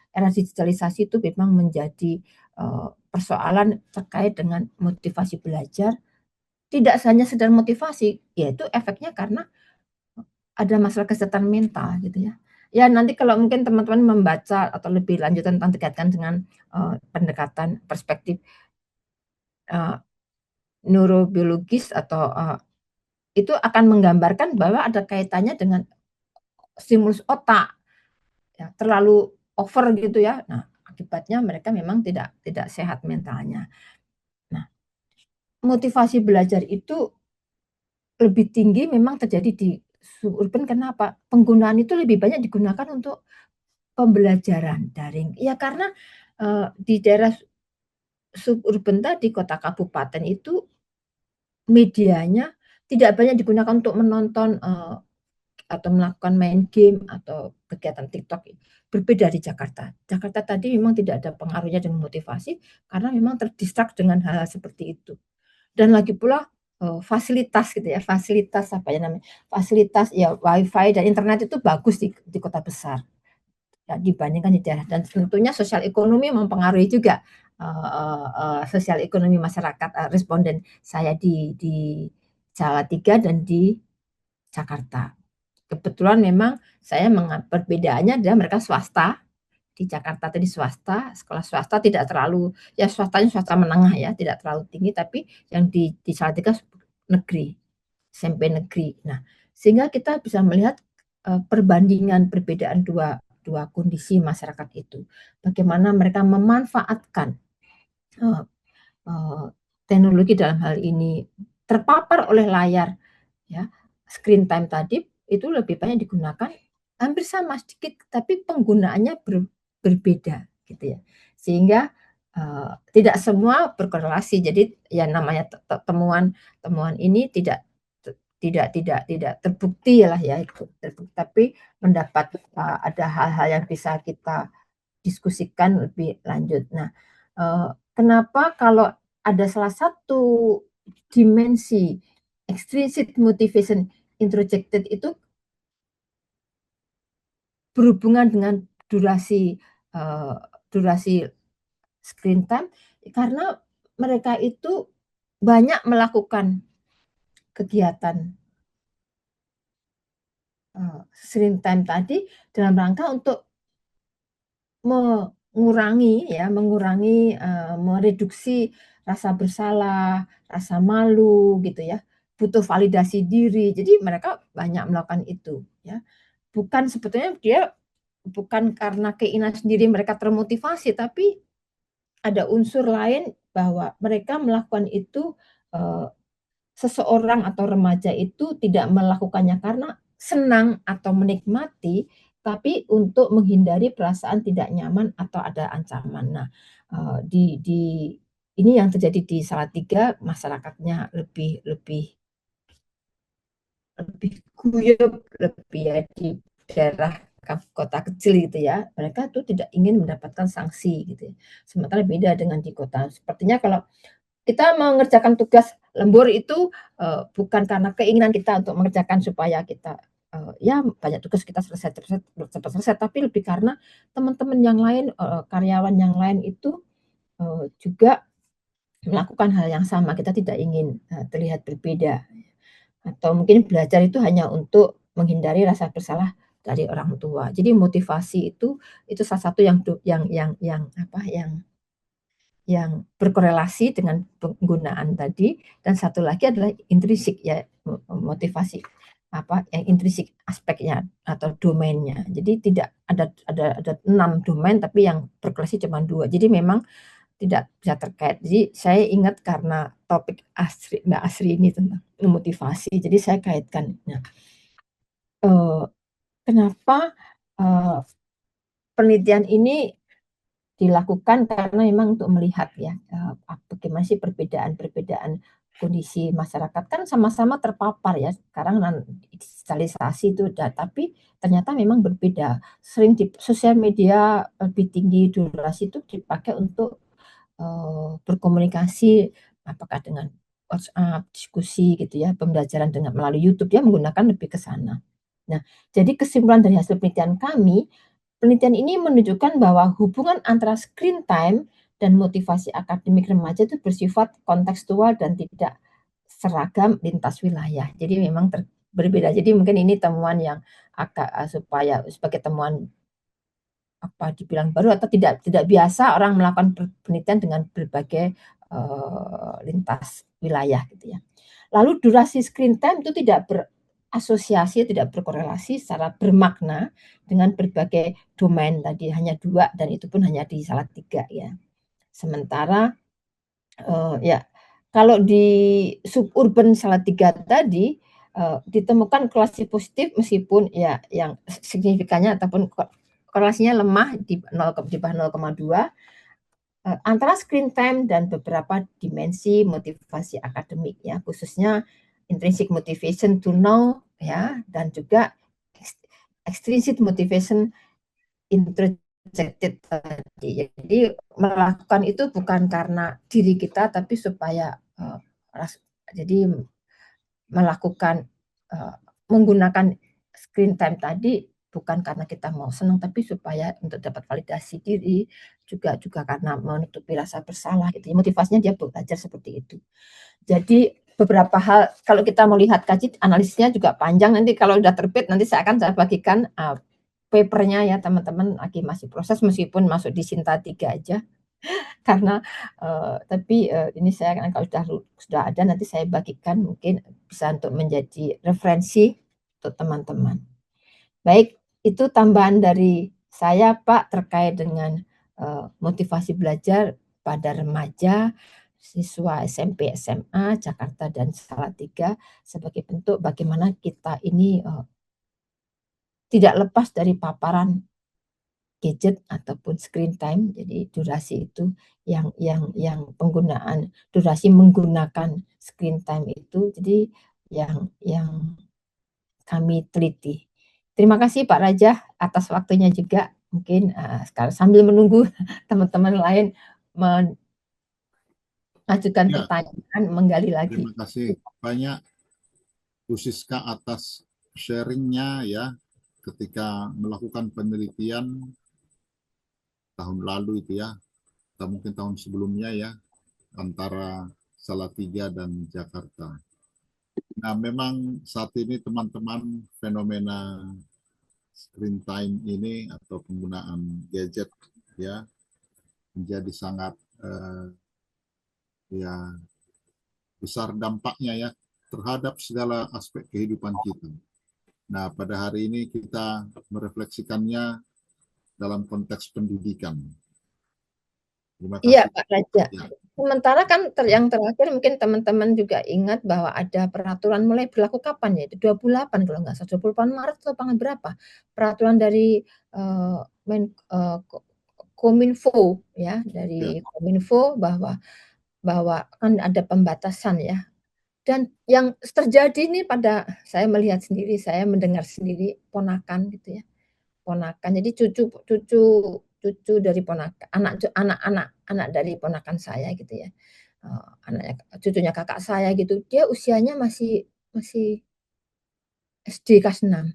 era digitalisasi itu memang menjadi persoalan terkait dengan motivasi belajar. Tidak hanya sekedar motivasi, yaitu efeknya karena ada masalah kesehatan mental gitu ya. Ya nanti kalau mungkin teman-teman membaca atau lebih lanjut tentang dikaitkan dengan pendekatan perspektif neurobiologis atau itu akan menggambarkan bahwa ada kaitannya dengan stimulus otak ya, terlalu over gitu ya. Nah, akibatnya mereka memang tidak sehat mentalnya. Nah, motivasi belajar itu lebih tinggi memang terjadi di suburban. Kenapa? Penggunaan itu lebih banyak digunakan untuk pembelajaran daring. Ya karena di daerah suburban tadi kota kabupaten itu medianya tidak banyak digunakan untuk menonton atau melakukan main game atau kegiatan TikTok berbeda di Jakarta. Jakarta tadi memang tidak ada pengaruhnya dengan motivasi karena memang terdistrak dengan hal-hal seperti itu. Dan lagi pula fasilitas gitu ya, fasilitas apa ya namanya? Fasilitas ya WiFi dan internet itu bagus di kota besar ya, dibandingkan di daerah, dan tentunya sosial ekonomi mempengaruhi juga sosial ekonomi masyarakat responden saya di Salatiga dan di Jakarta. Kebetulan memang saya perbedaannya adalah mereka swasta. Di Jakarta tadi swasta, sekolah swasta tidak terlalu, ya swastanya swasta menengah ya, tidak terlalu tinggi, tapi yang di Salatiga negeri, SMP negeri. Nah, sehingga kita bisa melihat perbandingan perbedaan dua kondisi masyarakat itu. Bagaimana mereka memanfaatkan teknologi dalam hal ini terpapar oleh layar ya, screen time tadi itu lebih banyak digunakan, hampir sama sedikit tapi penggunaannya berbeda gitu ya, sehingga tidak semua berkorelasi. Jadi ya namanya temuan ini tidak terbukti lah ya, itu terbukti, tapi mendapat ada hal-hal yang bisa kita diskusikan lebih lanjut. Nah, kenapa kalau ada salah satu dimensi extrinsic motivation introjected itu berhubungan dengan durasi screen time, karena mereka itu banyak melakukan kegiatan screen time tadi dalam rangka untuk mereduksi rasa bersalah, rasa malu gitu ya, butuh validasi diri. Jadi mereka banyak melakukan itu ya. Bukan sebetulnya dia bukan karena keinginan sendiri mereka termotivasi, tapi ada unsur lain bahwa mereka melakukan itu, seseorang atau remaja itu tidak melakukannya karena senang atau menikmati, tapi untuk menghindari perasaan tidak nyaman atau ada ancaman. Nah, ini yang terjadi di Salatiga, masyarakatnya lebih guyup, lebih ya di daerah kota kecil gitu ya, mereka tuh tidak ingin mendapatkan sanksi gitu ya. Sementara beda dengan di kota. Sepertinya kalau kita mengerjakan tugas lembur itu bukan karena keinginan kita untuk mengerjakan supaya kita ya banyak tugas kita cepat selesai, tapi lebih karena teman-teman yang lain, karyawan yang lain itu juga melakukan hal yang sama. Kita tidak ingin terlihat berbeda, atau mungkin belajar itu hanya untuk menghindari rasa bersalah dari orang tua. Jadi motivasi itu salah satu yang berkorelasi dengan penggunaan tadi, dan satu lagi adalah intrinsik ya, motivasi yang intrinsik aspeknya atau domainnya. Jadi tidak ada 6 domain tapi yang berkorelasi cuma 2. Jadi memang tidak bisa terkait. Jadi saya ingat karena topik Mbak Asri ini tentang motivasi, jadi saya kaitkan. Nah, kenapa penelitian ini dilakukan, karena memang untuk melihat ya bagaimana sih perbedaan kondisi masyarakat, kan sama-sama terpapar ya sekarang digitalisasi itu, tapi ternyata memang berbeda. Sering di sosial media lebih tinggi durasi itu dipakai untuk berkomunikasi, apakah dengan WhatsApp, diskusi gitu ya, pembelajaran dengan melalui YouTube, dia menggunakan lebih ke sana. Nah, jadi kesimpulan dari hasil penelitian kami, penelitian ini menunjukkan bahwa hubungan antara screen time dan motivasi akademik remaja itu bersifat kontekstual dan tidak seragam lintas wilayah. Jadi memang berbeda. Jadi mungkin ini temuan yang agak supaya sebagai temuan dibilang baru atau tidak biasa orang melakukan penelitian dengan berbagai lintas wilayah gitu ya. Lalu durasi screen time itu tidak berasosiasi, tidak berkorelasi secara bermakna dengan berbagai domain tadi, hanya 2, dan itu pun hanya di Salatiga ya. Sementara ya kalau di suburban Salatiga tadi ditemukan korelasi positif, meskipun ya yang signifikannya ataupun korelasinya lemah di bawah 0,2 antara screen time dan beberapa dimensi motivasi akademik ya, khususnya intrinsic motivation to know ya, dan juga extrinsic motivation introjected tadi. Jadi melakukan itu bukan karena diri kita, tapi supaya jadi melakukan menggunakan screen time tadi bukan karena kita mau senang, tapi supaya untuk dapat validasi diri, juga karena menutupi rasa bersalah gitu. Motivasinya dia belajar seperti itu. Jadi beberapa hal, kalau kita mau lihat kaji analisisnya juga panjang, nanti kalau sudah terbit nanti saya bagikan papernya ya teman-teman, lagi masih proses meskipun masuk di Sinta 3 aja. Karena tapi ini saya kalau sudah ada nanti saya bagikan, mungkin bisa untuk menjadi referensi untuk teman-teman. Baik, itu tambahan dari saya Pak terkait dengan motivasi belajar pada remaja, siswa SMP, SMA, Jakarta dan Salatiga sebagai bentuk bagaimana kita ini tidak lepas dari paparan gadget ataupun screen time. Jadi durasi itu yang penggunaan durasi menggunakan screen time itu jadi yang kami teliti. Terima kasih Pak Raja atas waktunya juga. Mungkin sekarang sambil menunggu teman-teman lain mengajukan pertanyaan, menggali lagi. Terima kasih banyak Bu Siska atas sharingnya ya, ketika melakukan penelitian tahun lalu itu ya, atau mungkin tahun sebelumnya ya, antara Salatiga dan Jakarta. Nah, memang saat ini teman-teman fenomena screen time ini atau penggunaan gadget ya menjadi sangat ya besar dampaknya ya terhadap segala aspek kehidupan kita. Nah, pada hari ini kita merefleksikannya dalam konteks pendidikan. Terima kasih. Iya, Pak Raja. Ya. Sementara kan yang terakhir mungkin teman-teman juga ingat bahwa ada peraturan mulai berlaku kapan ya? Itu 28 kalau nggak salah, 28 Maret atau tanggal berapa? Peraturan dari Kominfo ya, dari Kominfo bahwa kan ada pembatasan ya. Dan yang terjadi ini pada saya melihat sendiri, saya mendengar sendiri ponakan gitu ya. Ponakan. Jadi cucu dari ponakan, anak dari ponakan saya gitu ya. Cucunya kakak saya gitu. Dia usianya masih SD kelas 6.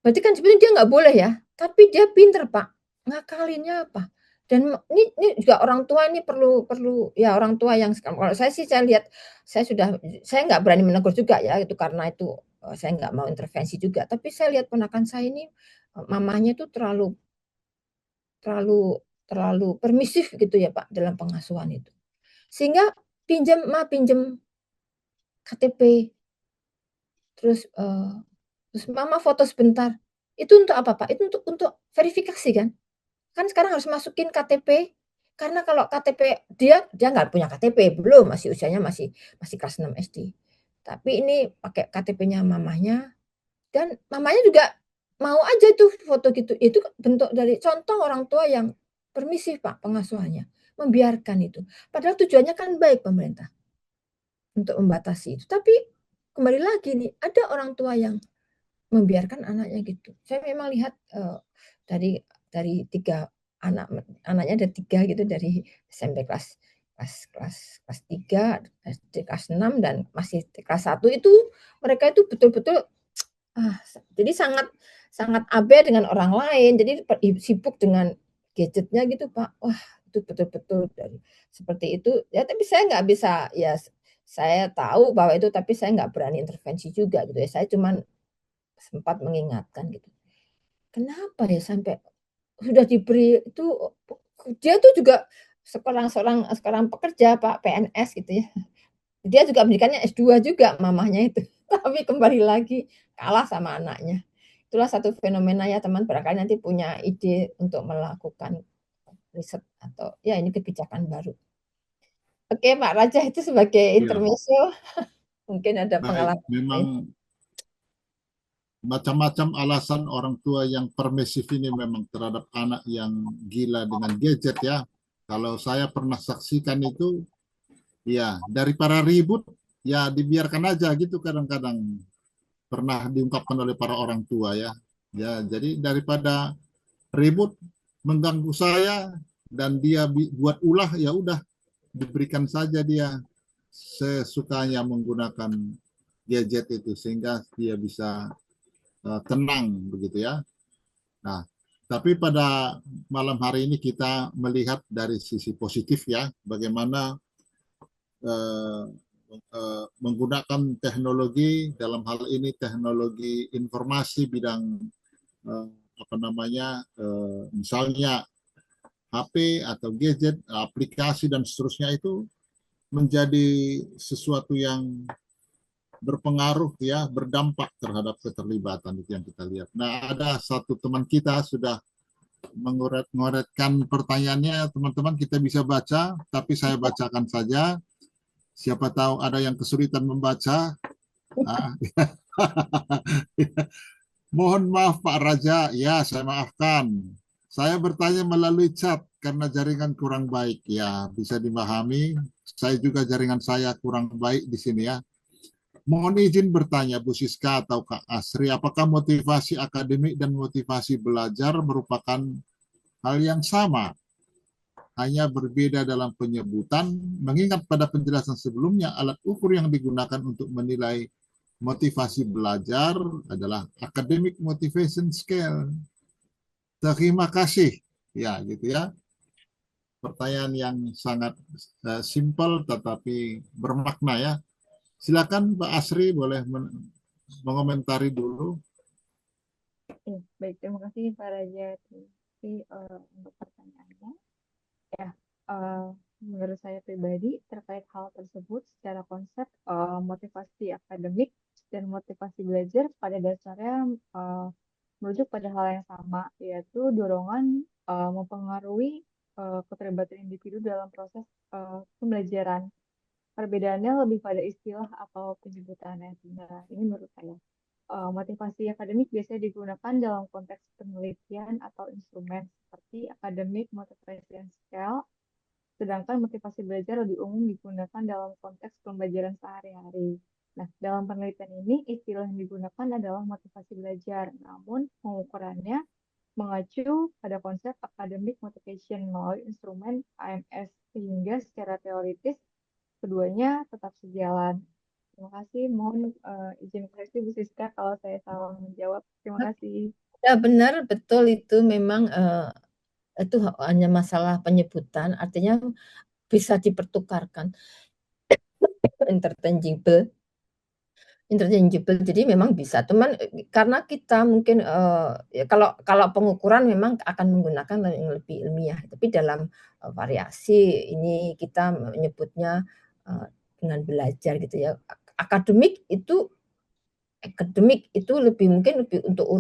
Berarti kan sebenarnya dia nggak boleh ya, tapi dia pinter Pak. Ngakalinnya apa? Dan ini juga orang tua ini perlu ya, orang tua yang kalau saya sih saya lihat saya nggak berani menegur juga ya itu karena itu saya nggak mau intervensi juga. Tapi saya lihat ponakan saya ini mamanya itu terlalu permisif gitu ya Pak dalam pengasuhan itu. Sehingga pinjam KTP, terus mama foto sebentar. Itu untuk apa Pak? Itu untuk verifikasi kan? Kan sekarang harus masukin KTP, karena kalau KTP dia nggak punya KTP, belum, masih usianya masih kelas 6 SD. Tapi ini pakai KTP-nya mamahnya, dan mamanya juga mau aja tuh foto gitu. Itu bentuk dari contoh orang tua yang permisif Pak pengasuhannya, membiarkan itu. Padahal tujuannya kan baik pemerintah untuk membatasi itu. Tapi kembali lagi nih, ada orang tua yang membiarkan anaknya gitu. Saya memang lihat dari 3 anaknya ada 3 gitu, dari SMP kelas 3, SD kelas 6 dan masih kelas 1 itu mereka itu betul-betul jadi sangat abe dengan orang lain. Jadi sibuk dengan gadgetnya gitu Pak. Wah, itu betul-betul dari seperti itu ya, tapi saya nggak bisa ya, saya tahu bahwa itu, tapi saya nggak berani intervensi juga gitu ya. Saya cuman sempat mengingatkan gitu. Kenapa ya sampai sudah diberi itu, dia tuh juga seorang pekerja Pak, PNS gitu ya. Dia juga pendidikannya S2 juga mamahnya itu. Tapi kembali lagi kalah sama anaknya. Itulah satu fenomena ya teman, barangkali nanti punya ide untuk melakukan riset atau ya ini kebijakan baru. Oke Pak Raja, itu sebagai intermezzo. Mungkin ada pengalaman. Memang macam-macam alasan orang tua yang permisif ini memang terhadap anak yang gila dengan gadget ya. Kalau saya pernah saksikan itu, ya daripada ribut, ya dibiarkan aja gitu kadang-kadang. pernah diungkapkan oleh para orang tua ya. Ya, jadi daripada ribut mengganggu saya dan dia buat ulah, ya udah diberikan saja dia sesukanya menggunakan gadget itu sehingga dia bisa tenang begitu ya. Nah, tapi pada malam hari ini kita melihat dari sisi positif ya, bagaimana menggunakan teknologi, dalam hal ini teknologi informasi bidang apa namanya, misalnya HP atau gadget, aplikasi dan seterusnya, itu menjadi sesuatu yang berpengaruh ya, berdampak terhadap keterlibatan itu yang kita lihat. Nah, ada satu teman kita sudah mengoretkan pertanyaannya, teman-teman kita bisa baca, tapi saya bacakan saja. Siapa tahu ada yang kesulitan membaca. Mohon maaf Pak Raja, ya saya maafkan. Saya bertanya melalui chat karena jaringan kurang baik. Ya, bisa dimahami. Saya juga jaringan saya kurang baik di sini ya. Mohon izin bertanya Bu Siska atau Kak Asri, apakah motivasi akademik dan motivasi belajar merupakan hal yang sama? Hanya berbeda dalam penyebutan, mengingat pada penjelasan sebelumnya alat ukur yang digunakan untuk menilai motivasi belajar adalah academic motivation scale. Terima kasih. Ya, gitu ya. Pertanyaan yang sangat simpel tetapi bermakna ya. Silakan Pak Asri boleh mengomentari dulu. Baik, terima kasih Pak Raja untuk pertanyaannya. Ya, menurut saya pribadi terkait hal tersebut secara konsep motivasi akademik dan motivasi belajar pada dasarnya merujuk pada hal yang sama, yaitu dorongan mempengaruhi keterlibatan individu dalam proses pembelajaran. Perbedaannya lebih pada istilah atau penyebutannya. Nah, ini menurut saya. Motivasi akademik biasanya digunakan dalam konteks penelitian atau instrumen seperti academic motivation scale, sedangkan motivasi belajar lebih umum digunakan dalam konteks pembelajaran sehari-hari. Nah, dalam penelitian ini istilah yang digunakan adalah motivasi belajar, namun pengukurannya mengacu pada konsep academic motivation melalui instrumen AMS, sehingga secara teoritis keduanya tetap sejalan. Terima kasih. Mohon izin koreksi Bu Siska kalau saya salah menjawab. Terima kasih. Ya benar, betul itu memang itu hanya masalah penyebutan, artinya bisa dipertukarkan. interchangeable. Jadi memang bisa, teman karena kita mungkin ya kalau pengukuran memang akan menggunakan yang lebih ilmiah, tapi dalam variasi ini kita menyebutnya dengan belajar gitu ya. Akademik itu lebih mungkin lebih untuk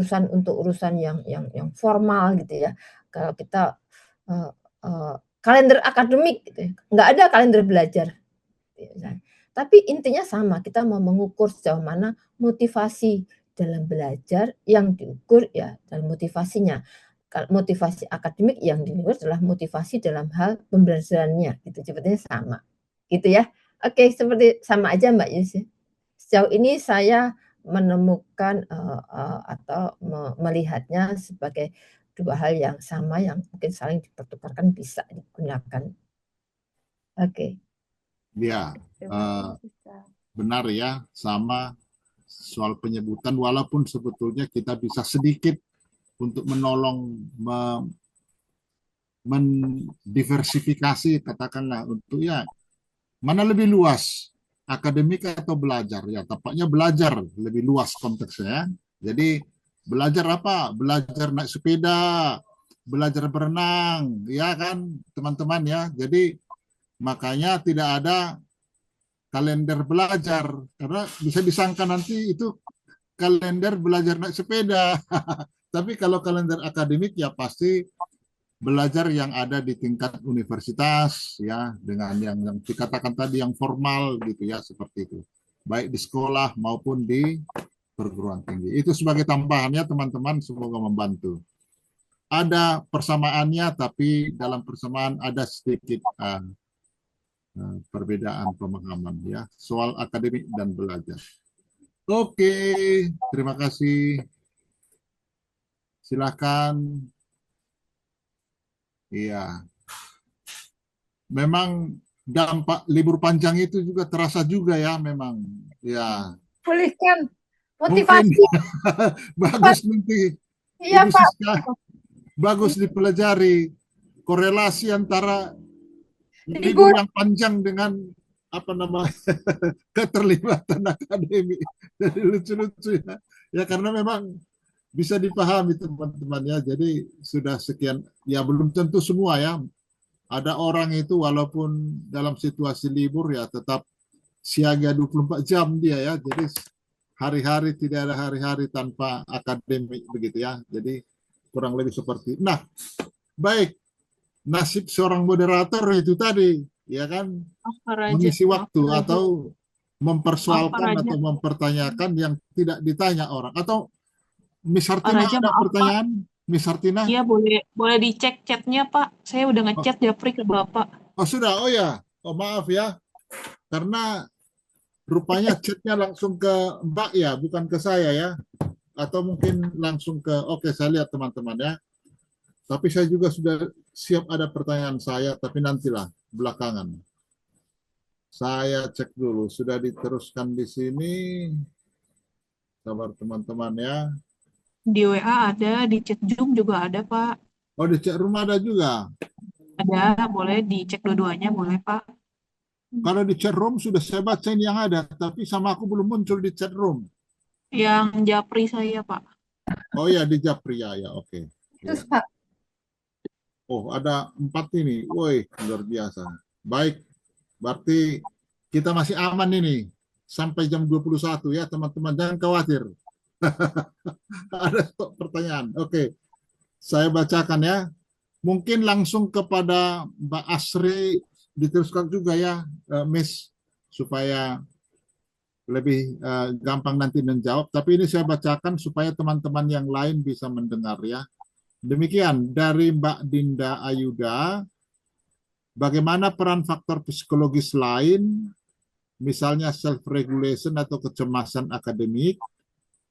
urusan yang formal gitu ya. Kalau kita kalender akademik gitu ya, nggak ada kalender belajar. Tapi intinya sama, kita mau mengukur sejauh mana motivasi dalam belajar yang diukur ya dalam motivasinya. Motivasi akademik yang diukur adalah motivasi dalam hal pembelajarannya, gitu. Sebetulnya sama, gitu ya. Oke, seperti sama aja Mbak Yus. Sejauh ini saya menemukan atau melihatnya sebagai dua hal yang sama yang mungkin saling dipertukarkan bisa digunakan. Oke. Ya, benar ya, sama soal penyebutan, walaupun sebetulnya kita bisa sedikit untuk menolong mendiversifikasi, katakanlah, untuk ya mana lebih luas, akademik atau belajar? Ya, tampaknya belajar lebih luas konteksnya. Jadi belajar apa? Belajar naik sepeda, belajar berenang, ya kan teman-teman ya. Jadi makanya tidak ada kalender belajar, karena bisa disangka nanti itu kalender belajar naik sepeda. Tapi kalau kalender akademik ya pasti belajar yang ada di tingkat universitas ya, dengan yang dikatakan tadi yang formal gitu ya, seperti itu. Baik di sekolah maupun di perguruan tinggi. Itu sebagai tambahannya teman-teman, semoga membantu. Ada persamaannya, tapi dalam persamaan ada sedikit perbedaan pemahaman ya soal akademik dan belajar. Oke, terima kasih. Silakan. Iya, memang dampak libur panjang itu juga terasa juga ya, memang. Ya, Pulihkan mungkin motivasi, Pak. bagus nanti Iya, Ibu Pak. Siska, bagus dipelajari korelasi antara libur Libur. yang panjang dengan apa namanya keterlibatan akademik. Jadi lucu-lucu ya. Ya karena memang bisa dipahami teman-temannya. Jadi sudah sekian, ya belum tentu semua ya. Ada orang itu walaupun dalam situasi libur ya tetap siaga 24 jam dia ya. Jadi hari-hari tidak ada hari-hari tanpa akademik begitu ya. Jadi kurang lebih seperti. Nah, baik, nasib seorang moderator itu tadi ya kan, Maaf Pak Raja, mengisi maaf waktu Pak Raja, atau maaf Pak mempersoalkan Raja. atau mempertanyakan yang tidak ditanya orang. Atau Miss Pak Hartina Raja, ada maaf Pak. pertanyaan? Miss Hartina? Iya boleh dicek chatnya Pak. Saya udah Oh, ngechat Japri ke Bapak. oh sudah, oh ya, oh maaf ya, karena rupanya chatnya langsung ke Mbak ya, bukan ke saya ya, atau mungkin langsung ke, oke saya lihat teman-teman ya. Tapi saya juga sudah siap ada pertanyaan saya, tapi nantilah belakangan. Saya cek dulu, sudah diteruskan di sini. Sabar teman-teman ya. Di WA ada, di chat Zoom juga ada Pak. Oh di chat room ada juga. Ada, boleh dicek dua-duanya boleh Pak. Kalau di chat room sudah saya baca ini yang ada, tapi sama aku belum muncul di chat room. Yang Japri saya Pak. Oh ya di Japri ya, oke. Terus, Ya. Pak. Oh ada 4 ini, woi luar biasa. Baik, berarti kita masih aman ini sampai jam 21 ya teman-teman, jangan khawatir. Ada pertanyaan. Oke, saya bacakan ya. Mungkin langsung kepada Mbak Asri diteruskan juga ya, Miss, supaya lebih gampang nanti menjawab. Tapi ini saya bacakan supaya teman-teman yang lain bisa mendengar ya. Demikian dari Mbak Dinda Ayuda, bagaimana peran faktor psikologis lain, misalnya self-regulation atau kecemasan akademik,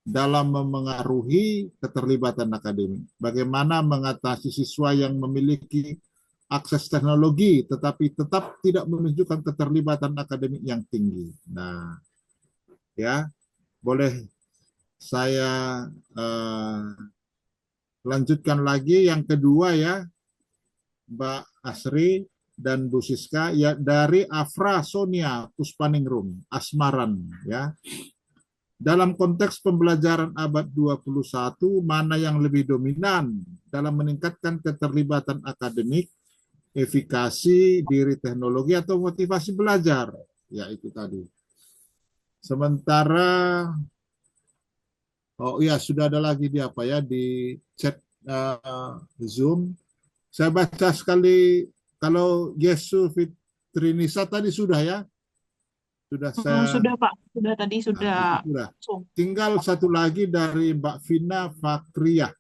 dalam memengaruhi keterlibatan akademik. Bagaimana mengatasi siswa yang memiliki akses teknologi tetapi tetap tidak menunjukkan keterlibatan akademik yang tinggi. Nah, ya, boleh saya lanjutkan lagi yang kedua ya, Mbak Asri dan Bu Siska ya, dari Afra Sonia Puspaningrum, Asmaran ya. Dalam konteks pembelajaran abad 21, mana yang lebih dominan dalam meningkatkan keterlibatan akademik, efikasi diri teknologi atau motivasi belajar? Ya itu tadi. Sementara, oh iya sudah ada lagi di apa ya, di chat Zoom. Saya baca sekali, kalau Yesus Fitrinisa tadi sudah ya, sudah saya. Sudah Pak, sudah tadi sudah. Nah, itu sudah. Tinggal satu lagi dari Mbak Vina Fakriah.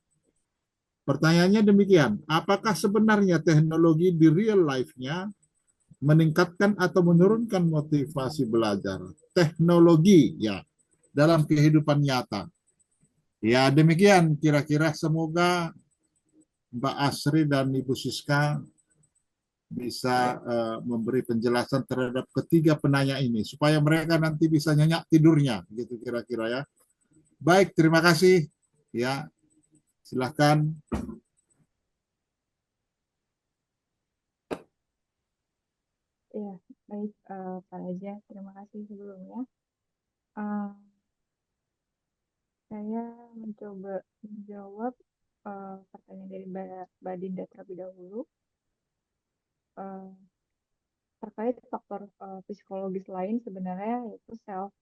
Pertanyaannya demikian, apakah sebenarnya teknologi di real life-nya meningkatkan atau menurunkan motivasi belajar? Teknologi ya, dalam kehidupan nyata. Ya demikian kira-kira, semoga Mbak Asri dan Ibu Siska bisa memberi penjelasan terhadap ketiga penanya ini supaya mereka nanti bisa nyenyak tidurnya gitu kira-kira ya. Baik, terima kasih ya. Silahkan. Ya, baik Pak Raja, terima kasih sebelumnya. Saya mencoba menjawab pertanyaan dari Mbak Dinda terlebih dahulu. Terkait faktor psikologis lain sebenarnya yaitu self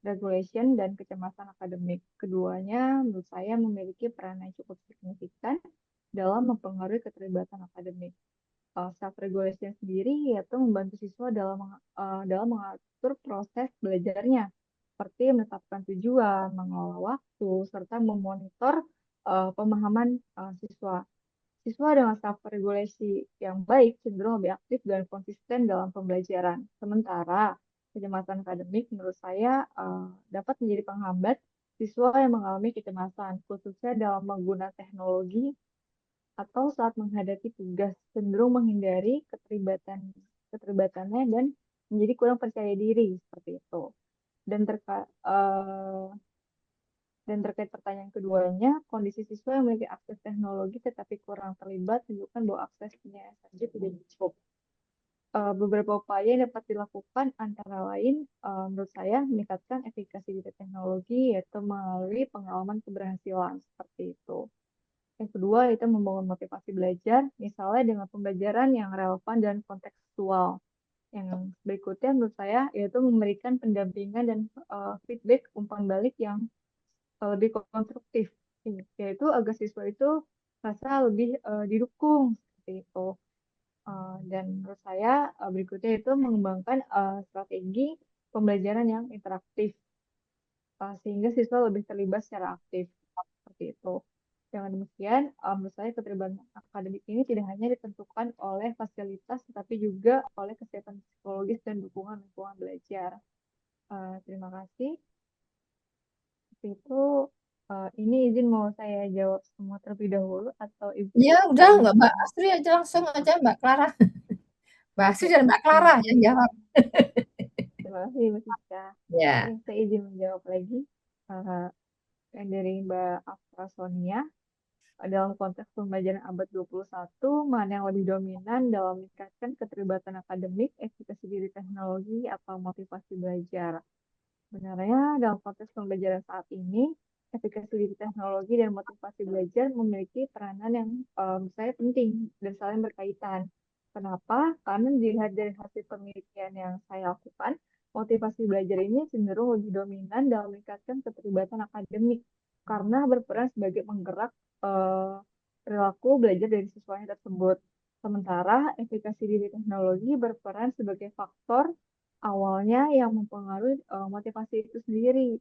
regulation dan kecemasan akademik. Keduanya menurut saya memiliki peran yang cukup signifikan dalam mempengaruhi keterlibatan akademik. Self regulation sendiri yaitu membantu siswa dalam mengatur proses belajarnya, seperti menetapkan tujuan, mengelola waktu, serta memonitor pemahaman siswa. Siswa dengan self-regulasi yang baik cenderung lebih aktif dan konsisten dalam pembelajaran. Sementara kecemasan akademik menurut saya dapat menjadi penghambat siswa yang mengalami kecemasan, khususnya dalam menggunakan teknologi atau saat menghadapi tugas, cenderung menghindari keterlibatannya dan menjadi kurang percaya diri seperti itu. Dan terkait pertanyaan keduanya, kondisi siswa yang memiliki akses teknologi tetapi kurang terlibat menunjukkan bahwa aksesnya saja tidak cukup. Beberapa upaya yang dapat dilakukan antara lain menurut saya meningkatkan efikasi dari teknologi yaitu melalui pengalaman keberhasilan seperti itu. Yang kedua itu membangun motivasi belajar, misalnya dengan pembelajaran yang relevan dan kontekstual. Yang berikutnya menurut saya yaitu memberikan pendampingan dan feedback umpan balik yang lebih konstruktif, yaitu agar siswa itu merasa lebih didukung seperti itu. Dan menurut saya berikutnya itu mengembangkan strategi pembelajaran yang interaktif sehingga siswa lebih terlibat secara aktif seperti itu. Dengan demikian, menurut saya keterlibatan akademik ini tidak hanya ditentukan oleh fasilitas, tetapi juga oleh kesiapan psikologis dan dukungan lingkungan belajar. Terima kasih. Seperti itu, ini izin mau saya jawab semua terlebih dahulu atau Ibu? Ya udah, nggak Mbak Astri aja langsung aja Mbak Clara. Mbak Astri dan Mbak Clara yang jawab. Terima kasih Mbak Siska. Ya. Saya izin menjawab lagi yang dari Mbak Afra Sonia. Dalam konteks pembelajaran abad 21, mana yang lebih dominan dalam meningkatkan keterlibatan akademik, efikasi diri teknologi, atau motivasi belajar? Sebenarnya dalam konteks pembelajaran saat ini, efikasi diri teknologi dan motivasi belajar memiliki peranan yang saya penting dan saling berkaitan. Kenapa? Karena dilihat dari hasil penelitian yang saya lakukan, motivasi belajar ini cenderung lebih dominan dalam meningkatkan keterlibatan akademik karena berperan sebagai penggerak perilaku belajar dari siswanya tersebut. Sementara efikasi diri teknologi berperan sebagai faktor awalnya yang mempengaruhi motivasi itu sendiri.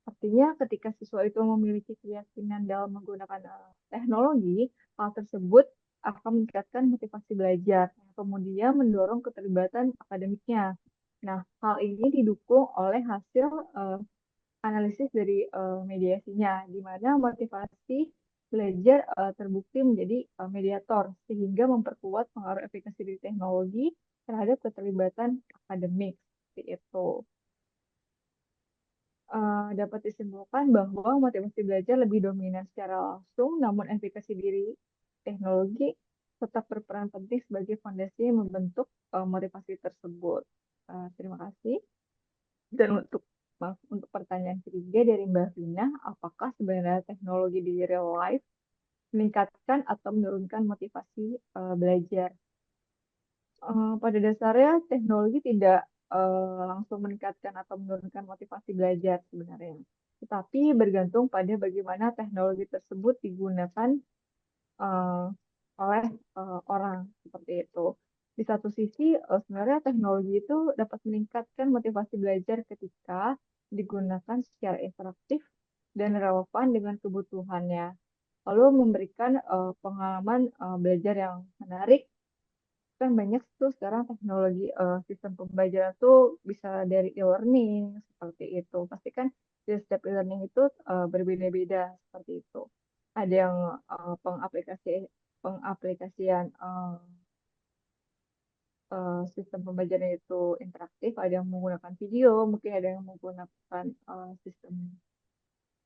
Artinya ketika siswa itu memiliki keyakinan dalam menggunakan teknologi, hal tersebut akan meningkatkan motivasi belajar, kemudian mendorong keterlibatan akademiknya. Nah, hal ini didukung oleh hasil analisis dari mediasinya, di mana motivasi belajar terbukti menjadi mediator, sehingga memperkuat pengaruh efikasi dari teknologi terhadap keterlibatan akademik. Seperti itu. Dapat disimpulkan bahwa motivasi belajar lebih dominan secara langsung, namun efikasi diri teknologi tetap berperan penting sebagai fondasi yang membentuk motivasi tersebut. Terima kasih. Dan untuk pertanyaan ketiga dari Mbak Vina, apakah sebenarnya teknologi di real life meningkatkan atau menurunkan motivasi belajar? Pada dasarnya teknologi tidak langsung meningkatkan atau menurunkan motivasi belajar sebenarnya, tetapi bergantung pada bagaimana teknologi tersebut digunakan oleh orang seperti itu. Di satu sisi, sebenarnya teknologi itu dapat meningkatkan motivasi belajar ketika digunakan secara interaktif dan relevan dengan kebutuhannya, lalu memberikan pengalaman belajar yang menarik. Kan banyak tuh sekarang teknologi sistem pembelajaran tuh bisa dari e-learning seperti itu. Pasti kan di setiap e-learning itu berbeda-beda seperti itu. Ada yang pengaplikasian sistem pembelajaran itu interaktif, ada yang menggunakan video, mungkin ada yang menggunakan sistem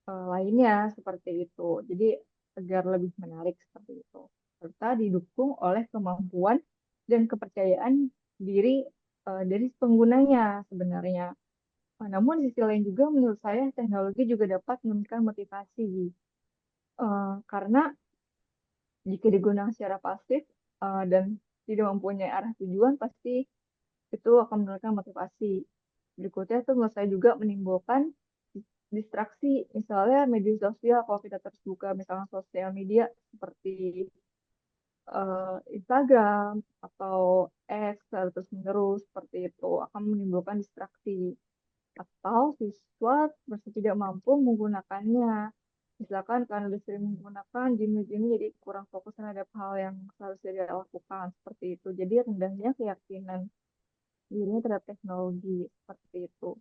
lainnya seperti itu. Jadi agar lebih menarik seperti itu. Serta didukung oleh kemampuan dan kepercayaan diri dari penggunanya sebenarnya. Namun di sisi lain juga menurut saya teknologi juga dapat menurunkan motivasi karena jika digunakan secara pasif dan tidak mempunyai arah tujuan pasti itu akan menurunkan motivasi. Berikutnya itu menurut saya juga menimbulkan distraksi, misalnya media sosial, kalau kita terus buka misalnya sosial media seperti Instagram atau X terus menerus seperti itu akan menimbulkan distraksi atau siswa merasa tidak mampu menggunakannya. Misalkan karena udah sering menggunakan gini jadi kurang fokus terhadap hal yang seharusnya dia lakukan seperti itu. Jadi rendahnya keyakinan dirinya terhadap teknologi seperti itu.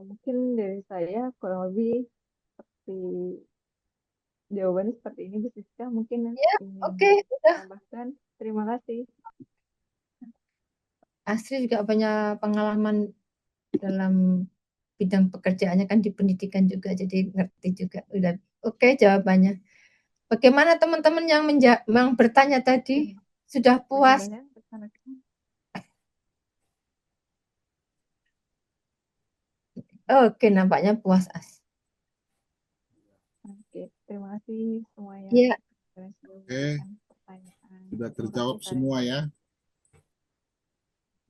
Mungkin dari saya kurang lebih seperti jawabannya seperti ini, Bu Siska. Mungkin Ya, ingin oke, udah. tambahkan. Terima kasih. Astri juga punya pengalaman dalam bidang pekerjaannya kan di pendidikan juga, jadi ngerti juga. Udah oke jawabannya. Bagaimana teman-teman yang bertanya tadi? Sudah puas? Banyak rekan-rekan. Oke, nampaknya puas, As. Oke, terima kasih semua yang Iya. sudah Oke, memberikan pertanyaan. sudah Terima terjawab kasih, Pak semua Reza. ya.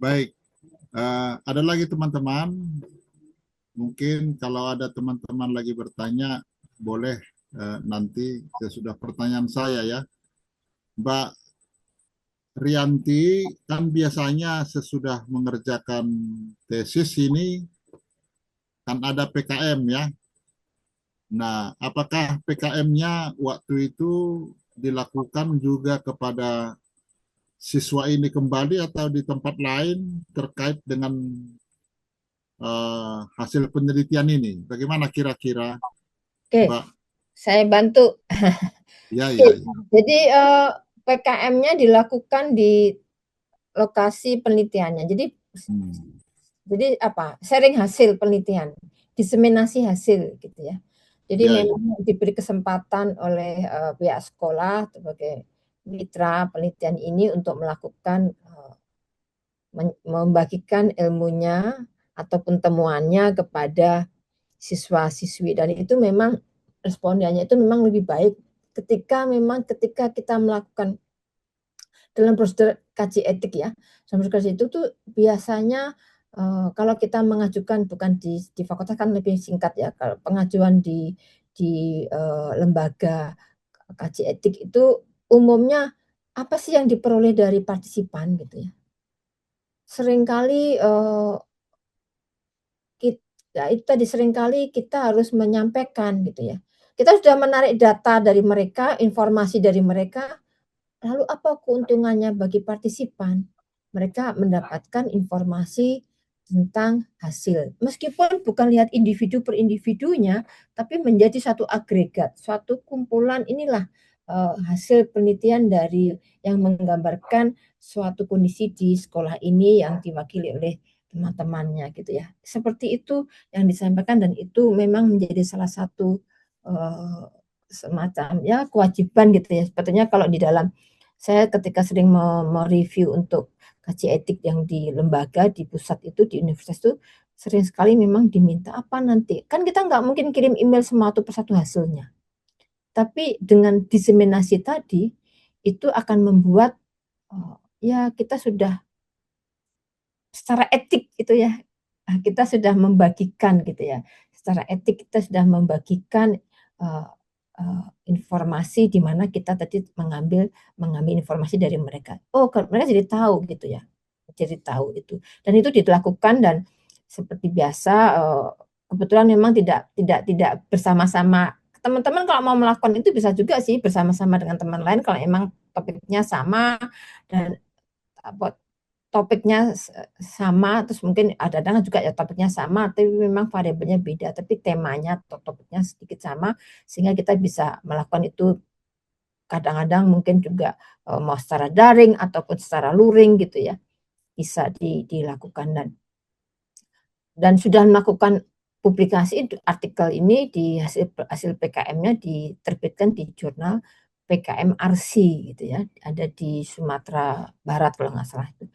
Baik, ada lagi teman-teman. Mungkin kalau ada teman-teman lagi bertanya, boleh nanti sesudah pertanyaan saya ya. Mbak Rianti, kan biasanya sesudah mengerjakan tesis ini kan ada PKM ya. Nah, apakah PKM-nya waktu itu dilakukan juga kepada siswa ini kembali atau di tempat lain terkait dengan hasil penelitian ini? Bagaimana kira-kira, Oke, Mbak? saya bantu. Ya, ya, ya. Jadi PKM-nya dilakukan di lokasi penelitiannya. Jadi apa? Sharing hasil penelitian, diseminasi hasil gitu ya. Jadi Ya, ya. memang diberi kesempatan oleh pihak sekolah sebagai mitra penelitian ini untuk melakukan membagikan ilmunya ataupun temuannya kepada siswa-siswi, dan itu memang respondennya itu memang lebih baik ketika kita melakukan dalam prosedur kaji etik ya. Dalam prosedur kaji itu tuh biasanya kalau kita mengajukan bukan di fakultas kan lebih singkat ya. Kalau pengajuan di lembaga kaji etik itu umumnya apa sih yang diperoleh dari partisipan gitu ya. Seringkali itu tadi seringkali kita harus menyampaikan gitu ya. Kita sudah menarik data dari mereka, informasi dari mereka, lalu apa keuntungannya bagi partisipan? Mereka mendapatkan informasi tentang hasil. Meskipun bukan lihat individu per individunya, tapi menjadi satu agregat, suatu kumpulan inilah hasil penelitian dari yang menggambarkan suatu kondisi di sekolah ini yang diwakili oleh teman-temannya gitu ya. Seperti itu yang disampaikan, dan itu memang menjadi salah satu semacam ya kewajiban gitu ya. Sepertinya kalau di dalam saya ketika sering mereview untuk kaji etik yang di lembaga, di pusat itu, di universitas itu, sering sekali memang diminta apa nanti. Kan kita nggak mungkin kirim email semua satu persatu hasilnya. Tapi dengan diseminasi tadi, itu akan membuat ya kita sudah secara etik gitu ya, kita sudah membagikan gitu ya. Secara etik kita sudah membagikan informasi di mana kita tadi mengambil informasi dari mereka. Oh, mereka jadi tahu gitu ya. Jadi tahu itu. Dan itu dilakukan, dan seperti biasa kebetulan memang tidak bersama-sama. Teman-teman kalau mau melakukan itu bisa juga sih bersama-sama dengan teman lain kalau emang topiknya sama dan topiknya sama, terus mungkin ada juga ya topiknya sama, tapi memang variabelnya beda, tapi temanya atau topiknya sedikit sama, sehingga kita bisa melakukan itu kadang-kadang mungkin juga mau secara daring ataupun secara luring gitu ya, bisa dilakukan, dan sudah melakukan publikasi artikel ini di hasil PKM-nya diterbitkan di jurnal PKM RC gitu ya, ada di Sumatera Barat kalau nggak salah itu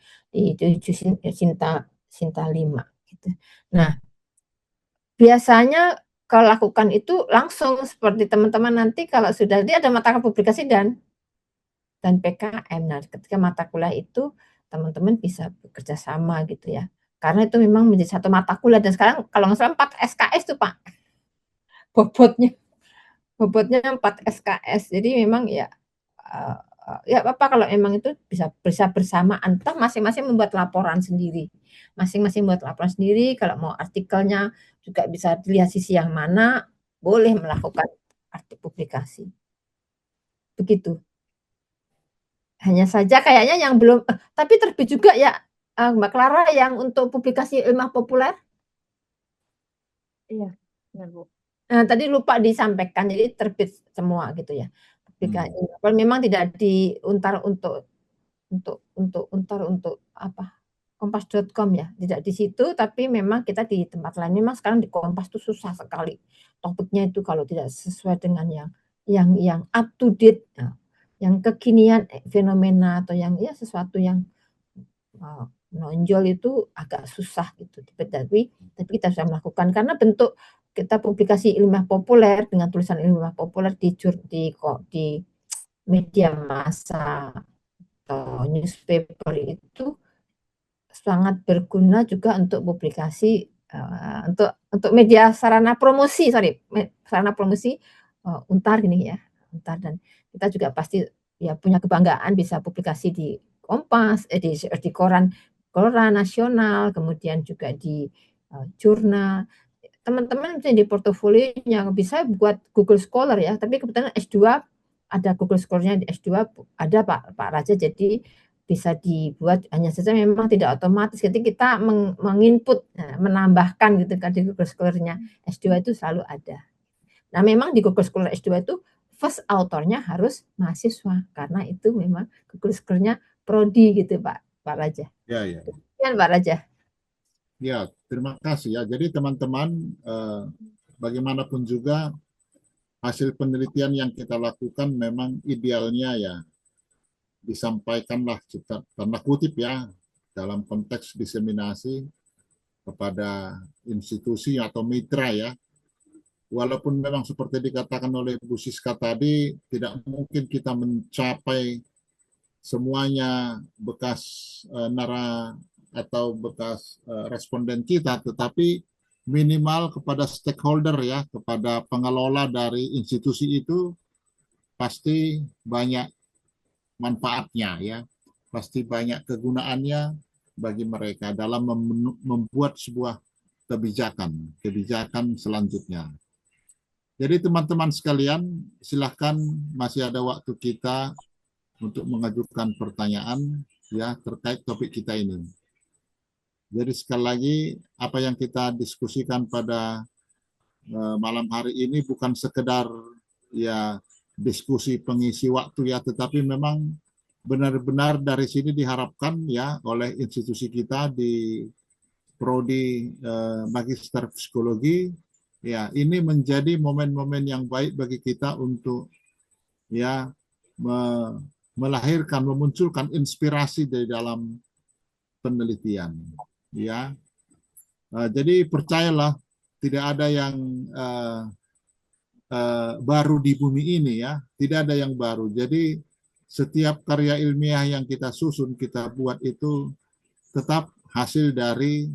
Sinta 5 gitu. Nah, biasanya kalau lakukan itu langsung seperti teman-teman nanti kalau sudah dia ada mata kuliah publikasi dan PKM. Nah, ketika mata kuliah itu teman-teman bisa bekerja sama gitu ya. Karena itu memang menjadi satu mata kuliah, dan sekarang kalau nggak salah 4 SKS tuh Pak. Bobotnya 4 SKS. Jadi memang ya ya apa kalau emang itu bisa bersamaan, toh masing-masing membuat laporan sendiri. Masing-masing membuat laporan sendiri, kalau mau artikelnya juga bisa dilihat sisi yang mana, boleh melakukan artikel publikasi. Begitu. Hanya saja kayaknya yang belum tapi terbit juga ya Mbak Clara yang untuk publikasi ilmiah populer. Iya, benar Bu. Nah, tadi lupa disampaikan, jadi terbit semua gitu ya. Publikasi. Kalau memang tidak diuntar untuk apa? Kompas.com ya, tidak di situ, tapi memang kita di tempat lain. Memang sekarang di Kompas itu susah sekali topiknya itu kalau tidak sesuai dengan yang up to date, ya, yang kekinian fenomena atau yang ya sesuatu yang menonjol itu agak susah gitu. Tapi kita sudah melakukan karena bentuk kita publikasi ilmiah populer dengan tulisan ilmiah populer di media massa atau newspaper itu sangat berguna juga untuk publikasi untuk media sarana promosi Untar gini ya, Untar, dan kita juga pasti ya punya kebanggaan bisa publikasi di Kompas, di koran nasional, kemudian juga di jurnal. Teman-teman bisa di portofolionya bisa buat Google Scholar ya, tapi kebetulan S2 ada Google Scholar-nya, di S2 ada Pak Raja, jadi bisa dibuat, hanya saja memang tidak otomatis ketika kita menginput, menambahkan gitu kan di Google Scholar-nya S2 itu selalu ada. Nah, memang di Google Scholar S2 itu first autornya harus mahasiswa karena itu memang Google Scholar-nya prodi gitu Pak Raja. Ya. Ya, Pak Raja. Ya, terima kasih ya. Jadi teman-teman, bagaimanapun juga hasil penelitian yang kita lakukan memang idealnya ya disampaikanlah tanda kutip ya dalam konteks diseminasi kepada institusi atau mitra ya. Walaupun memang seperti dikatakan oleh Bu Siska tadi, tidak mungkin kita mencapai semuanya bekas atau bekas responden kita, tetapi minimal kepada stakeholder ya, kepada pengelola dari institusi itu pasti banyak manfaatnya ya, pasti banyak kegunaannya bagi mereka dalam membuat sebuah kebijakan selanjutnya. Jadi teman-teman sekalian, silahkan masih ada waktu kita untuk mengajukan pertanyaan ya terkait topik kita ini. Jadi sekali lagi apa yang kita diskusikan pada malam hari ini bukan sekedar ya diskusi pengisi waktu ya, tetapi memang benar-benar dari sini diharapkan ya oleh institusi kita di prodi Magister Psikologi ya, ini menjadi momen-momen yang baik bagi kita untuk ya melahirkan, memunculkan inspirasi dari dalam penelitian ya. Jadi percayalah tidak ada yang baru di bumi ini ya, tidak ada yang baru. Jadi setiap karya ilmiah yang kita susun, kita buat itu tetap hasil dari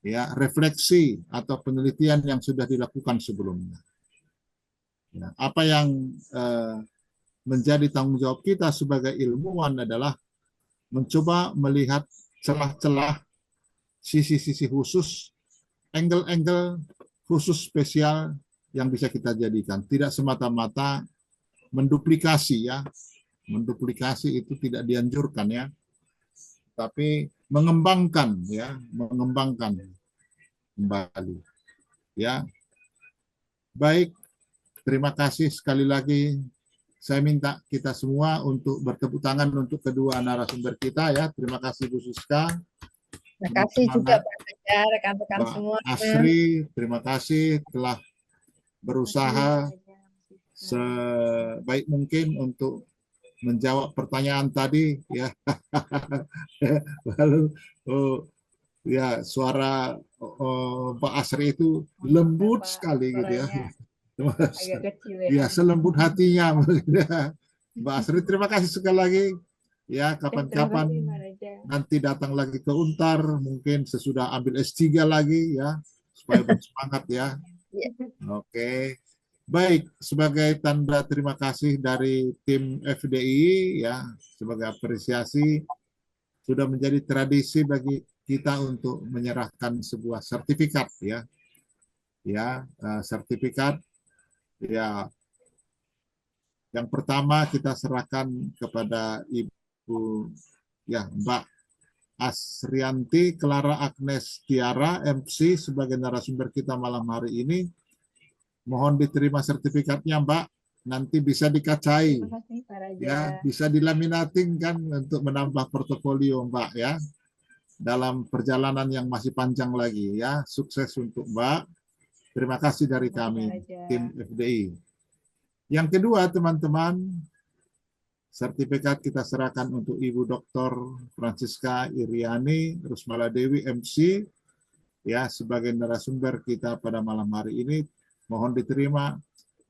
ya refleksi atau penelitian yang sudah dilakukan sebelumnya. Ya, apa yang menjadi tanggung jawab kita sebagai ilmuwan adalah mencoba melihat celah-celah, sisi-sisi khusus, angle-angle khusus spesial yang bisa kita jadikan. Tidak semata-mata menduplikasi ya. Menduplikasi itu tidak dianjurkan ya. Tapi mengembangkan ya, mengembangkan kembali. Ya. Baik, terima kasih sekali lagi. Saya minta kita semua untuk bertepuk tangan untuk kedua narasumber kita ya. Terima kasih Bu Siska. Terima kasih juga Pak Raja, rekan-rekan semua. Asri, terima kasih telah berusaha sebaik mungkin untuk menjawab pertanyaan tadi ya. Lalu ya suara Pak Asri itu lembut sekali gitu ya. Agak kecil ya. Ya, selembut hatinya. Mbak Asri, terima kasih sekali lagi. Ya, kapan-kapan nanti datang lagi ke Untar, mungkin sesudah ambil S3 lagi ya, supaya bersemangat ya. Oke. Baik, sebagai tanda terima kasih dari tim FDI ya, sebagai apresiasi sudah menjadi tradisi bagi kita untuk menyerahkan sebuah sertifikat ya. Ya, sertifikat ya. Yang pertama kita serahkan kepada Ibu ya Mbak Asrianti Clara Agnes Tiara MC sebagai narasumber kita malam hari ini. Mohon diterima sertifikatnya, Mbak. Nanti bisa dikacai. Terima kasih Pak Raja. Ya, bisa dilaminating kan untuk menambah portofolio Mbak ya. Dalam perjalanan yang masih panjang lagi ya. Sukses untuk Mbak. Terima kasih dari Terima kasih, kami, Pak Raja. tim FDI. Yang kedua, teman-teman, sertifikat kita serahkan untuk Ibu Dr. Francisca Iriani Rusmala Dewi MC ya sebagai narasumber kita pada malam hari ini. Mohon diterima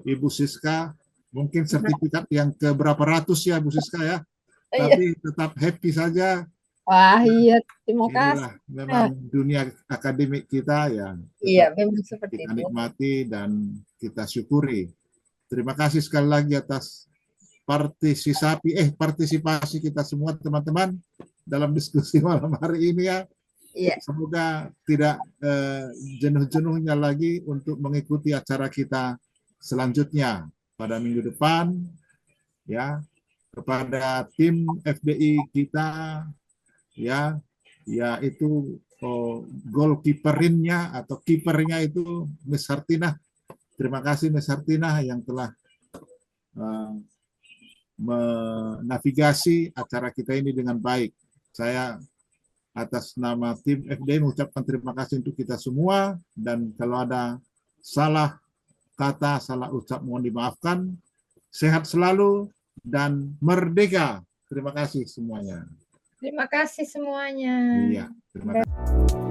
Ibu Siska, mungkin sertifikat yang ke berapa ratus ya Bu Siska ya, Iya. tapi tetap happy saja. Wah, iya, terima kasih. Inilah memang dunia akademik kita ya. Iya, Tetap memang seperti kita itu. nikmati dan kita syukuri. Terima kasih sekali lagi atas partisipasi kita semua teman-teman dalam diskusi malam hari ini ya. Iya. Semoga tidak jenuh-jenuhnya lagi untuk mengikuti acara kita selanjutnya pada minggu depan ya. Kepada tim FDI kita ya, yaitu goalkeeperinnya atau kipernya itu Miss Hartinah. Terima kasih Miss Hartinah yang telah menavigasi acara kita ini dengan baik. Saya atas nama tim FDI mengucapkan terima kasih untuk kita semua, dan kalau ada salah kata, salah ucap mohon dimaafkan. Sehat selalu dan merdeka. Terima kasih semuanya. Terima kasih semuanya. Iya, terima kasih.